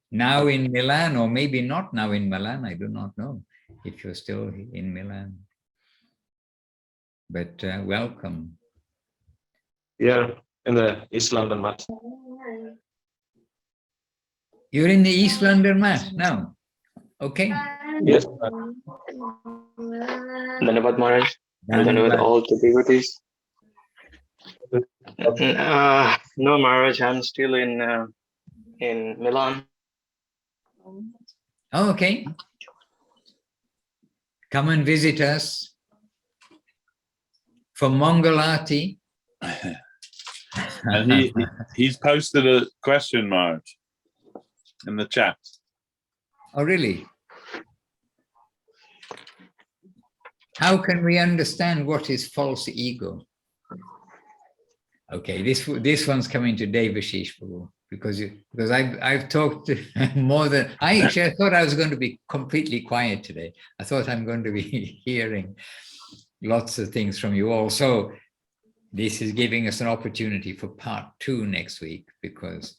Now in Milan, or maybe not now in Milan, I do not know if you're still in Milan. But welcome.
Yeah, in the East London mat.
You're in the East London mat now? Okay.
Yes.
Dhanyavad Maharaj, and Dhanyavad all the devotees. No, Maharaj, I'm still in Milan.
Oh, okay. Come and visit us for Mangalati.
And he's posted a question, Maharaj, in the chat.
Oh, really? How can we understand what is false ego? Okay, this one's coming to Devashis Prabhu because I've talked more than I thought I was going to be completely quiet today. I thought I'm going to be hearing lots of things from you all. So this is giving us an opportunity for part 2 next week, because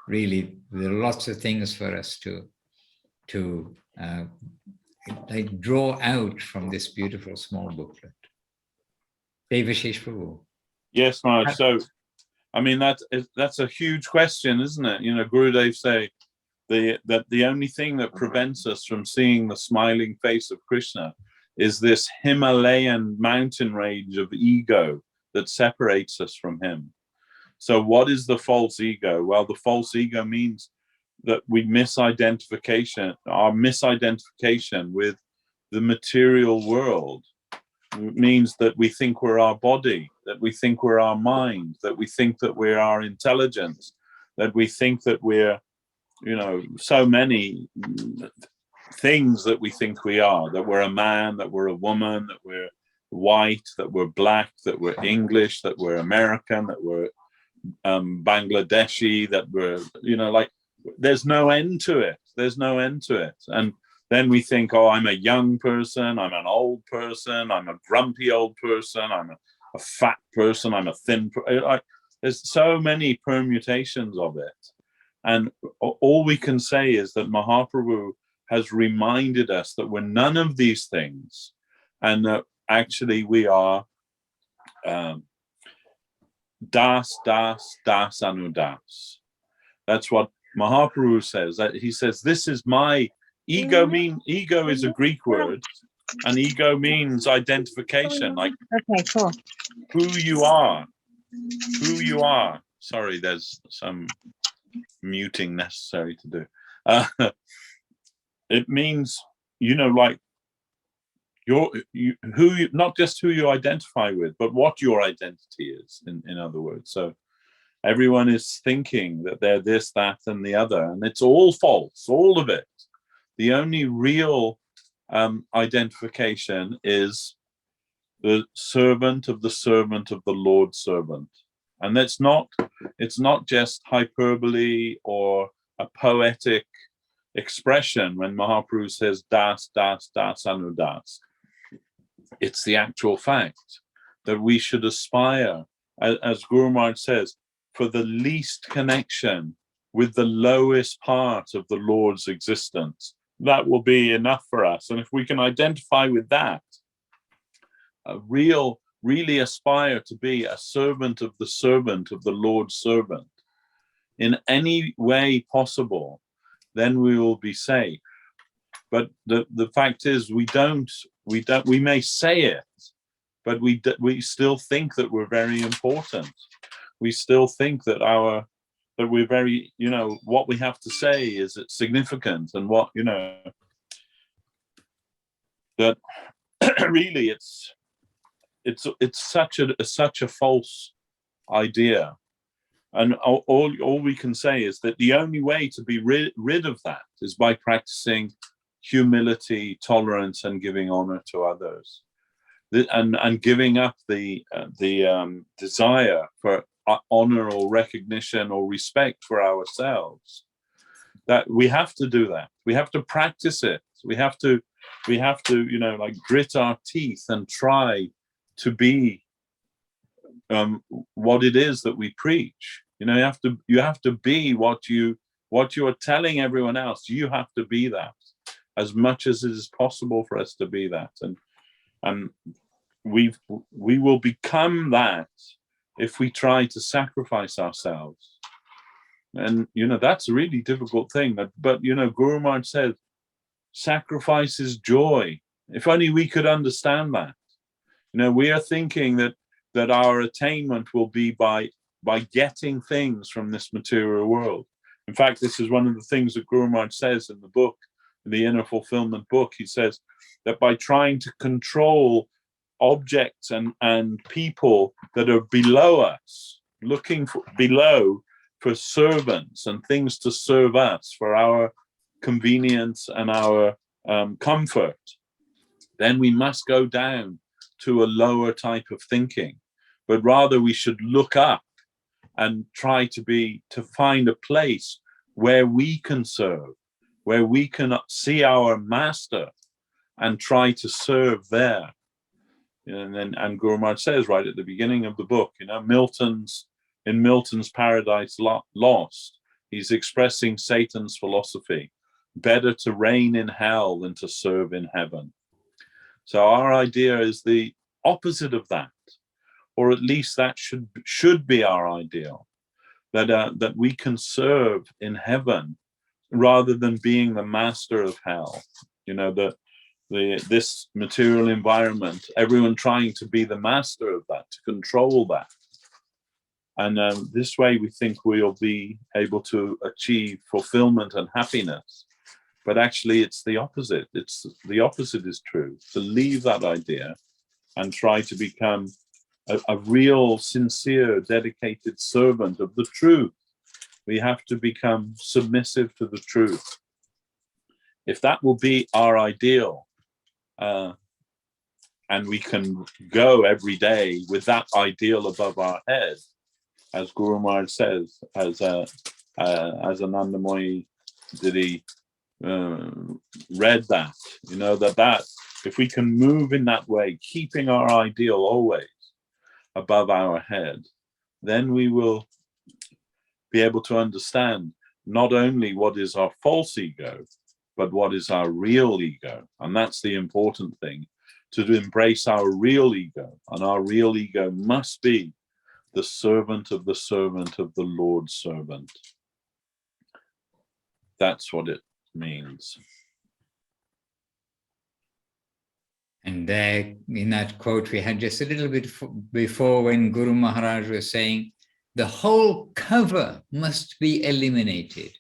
really there are lots of things for us to like draw out from this beautiful small booklet. Devashis Prabhu.
Yes, Maharaj. So, I mean, that's a huge question, isn't it? You know, Gurudev say that the only thing that prevents us from seeing the smiling face of Krishna is this Himalayan mountain range of ego that separates us from him. So what is the false ego? Well, the false ego means that we our misidentification with the material world means that we think we're our body, that we think we're our mind, that we think that we're our intelligence, that we think that we're, so many things that we think we are, that we're a man, that we're a woman, that we're white, that we're black, that we're English, that we're American, that we're Bangladeshi, that we're, there's no end to it. There's no end to it. And then we think, oh, I'm a young person, I'm an old person, I'm a grumpy old person, I'm a fat person, I'm a thin person. There's so many permutations of it. And all we can say is that Mahaprabhu has reminded us that we're none of these things, and that actually we are das, das, das anudas. That's what Mahaprabhu says. That he says, this is my ego. Ego is a Greek word, and ego means identification, like who you are. Sorry, there's some muting necessary to do. It means, like not just who you identify with, but what your identity is, in other words. So everyone is thinking that they're this, that, and the other, and it's all false, all of it. The only real identification is the servant of the Lord's servant. And it's not just hyperbole or a poetic expression when Mahaprabhu says das, das, das, anudas. It's the actual fact that we should aspire, as Guru Maharaj says, for the least connection with the lowest part of the Lord's existence. That will be enough for us. And if we can identify with that, really aspire to be a servant of the Lord's servant in any way possible, then we will be safe. But the fact is, we may say it, but we still think that we're very important. We still think that we're very, what we have to say is significant, and what, that really it's such a false idea. And all we can say is that the only way to be rid of that is by practicing humility, tolerance, and giving honor to others, and giving up the desire for honor or recognition or respect for ourselves. That we have to do that. We have to practice it. We have to like grit our teeth and try to be what it is that we preach. You have to be what you are telling everyone else. You have to be that as much as it is possible for us to be that, and we will become that if we try to sacrifice ourselves. And that's a really difficult thing. But Guru Maharaj said, sacrifice is joy. If only we could understand that. We are thinking that our attainment will be by getting things from this material world. In fact, this is one of the things that Guru Maharaj says in the book, the Inner Fulfillment book. He says that by trying to control objects and people that are below us, looking below for servants and things to serve us for our convenience and our comfort, then we must go down to a lower type of thinking. But rather we should look up and try to find a place where we can serve, where we can see our master and try to serve there. And Guru Maharaj says right at the beginning of the book, in Milton's Paradise Lost, he's expressing Satan's philosophy: better to reign in hell than to serve in heaven. So our idea is the opposite of that, or at least that should be our ideal, that we can serve in heaven rather than being the master of hell. This material environment, everyone trying to be the master of that, to control that. And this way we think we'll be able to achieve fulfillment and happiness. But actually it's the opposite. It's the opposite is true. To leave that idea and try to become a real, sincere, dedicated servant of the truth. We have to become submissive to the truth. If that will be our ideal, and we can go every day with that ideal above our head, as Guru Maharaj says, as Anandamoyi did he read that, you know, that if we can move in that way, keeping our ideal always above our head, then we will be able to understand not only what is our false ego, but what is our real ego. And that's the important thing, to embrace our real ego. And our real ego must be the servant of the Lord's servant. That's what it means.
And there, in that quote we had just a little bit before, when Guru Maharaj was saying, the whole cover must be eliminated.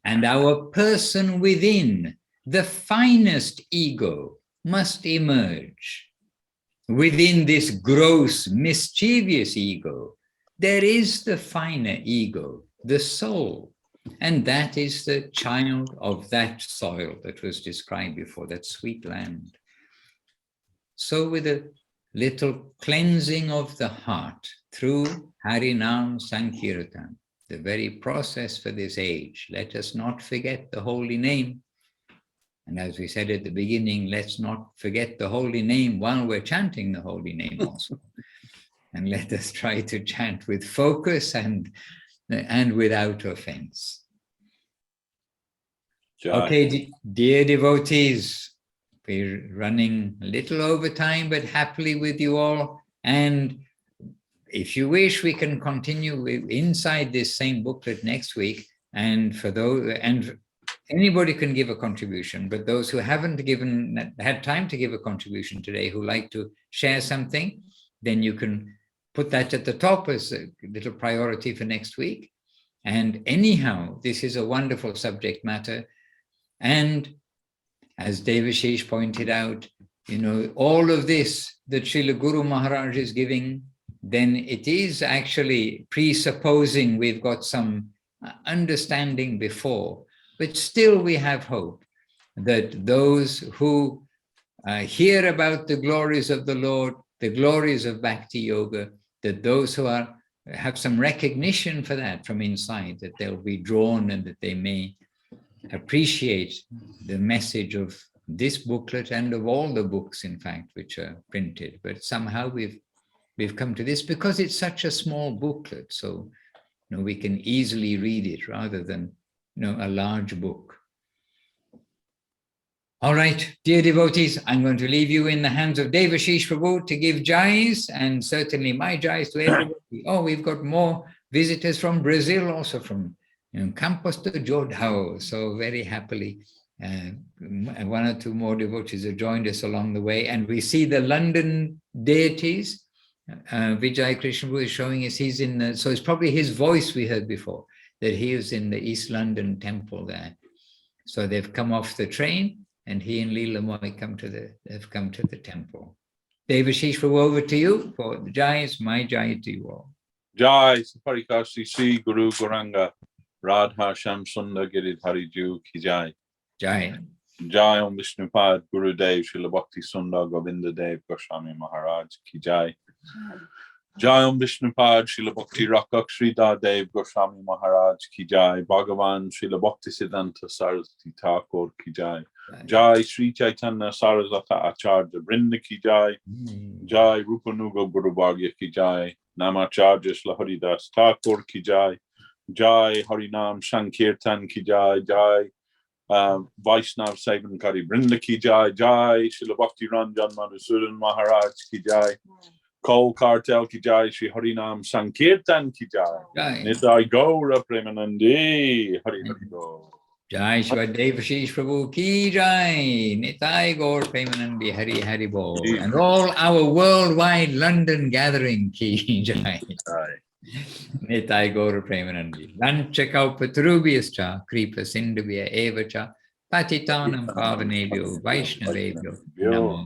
And our person within, the finest ego, must emerge. Within this gross, mischievous ego, there is the finer ego, the soul. And that is the child of that soil that was described before, that sweet land. So with a little cleansing of the heart through Harinam Sankirtan, the very process for this age, let us not forget the holy name. And as we said at the beginning, let's not forget the holy name while we're chanting the holy name also. And let us try to chant with focus and without offense. Okay, dear devotees, we're running a little over time, but happily with you all. And if you wish, we can continue inside this same booklet next week. And for those, and anybody can give a contribution, but those who haven't had time to give a contribution today, who like to share something, then you can put that at the top as a little priority for next week. And anyhow, this is a wonderful subject matter. And as Devashish pointed out, you know, all of this that Srila Guru Maharaj is giving, then it is actually presupposing we've got some understanding before, but still we have hope that those who hear about the glories of the Lord, the glories of Bhakti Yoga, that those who have some recognition for that from inside, that they'll be drawn and that they may appreciate the message of this booklet and of all the books, in fact, which are printed. But somehow we've come to this because it's such a small booklet, so you know, we can easily read it rather than, you know, a large book. All right, dear devotees, I'm going to leave you in the hands of Devashish Prabhu to give jais, and certainly my jais to everybody. Oh, we've got more visitors from Brazil, also from Campos de Jordão. So very happily, one or two more devotees have joined us along the way. And we see the London deities. Vijay Krishna is showing us he's in the, so it's probably his voice we heard before, that he is in the East London temple there. So they've come off the train, and he and Leela Moy have come to the temple. Devashish Prabhu, over to you for the jais, my jai to you all.
Jai, Saparikasi Sri Guru Goranga, Radha Sham Sundar Girid Hariju Ki Jai.
Jai.
Jai Om Vishnupad Guru Dev Srila Bhakti Sundar Govinda Dev Goswami Maharaj Ki Jai. Jai Om Vishnupad Srila Bhakti Rakak Sridhar Dev Goswami Maharaj Ki Jai. Bhagavan Srila Bhakti Siddhanta Saraswati Thakur Ki Jai. Jai Sri Chaitanya Saraswata Acharya Brinda Ki Jai. Jai Rupanuga Guru Bhagya Ki Jai. Namacharya Srila Haridas Thakur Ki Jai. Jai Harinam Sankirtan Ki Jai. Jai Vaishnav Saivankari Brinda Ki Jai. Jai Srila Bhakti Ranjan Madhusudan Maharaj Ki Jai. Kol Kartel Ki Jai. Shri Harinam Sankirtan Ki Jai. Nitai Gaura Premanandi Hari Hari Go.
Jai Shri Devashish Prabhu Ki Jai. Nitai Gaur Premanandi Hari Hari Bo. And all our worldwide London gathering Ki Jai. Nitai Gaura Premanandi. Vanchakaupatrubhyascha kripa sindhubhya evacha patitanam pavanebhyo vaishnavebhyo namo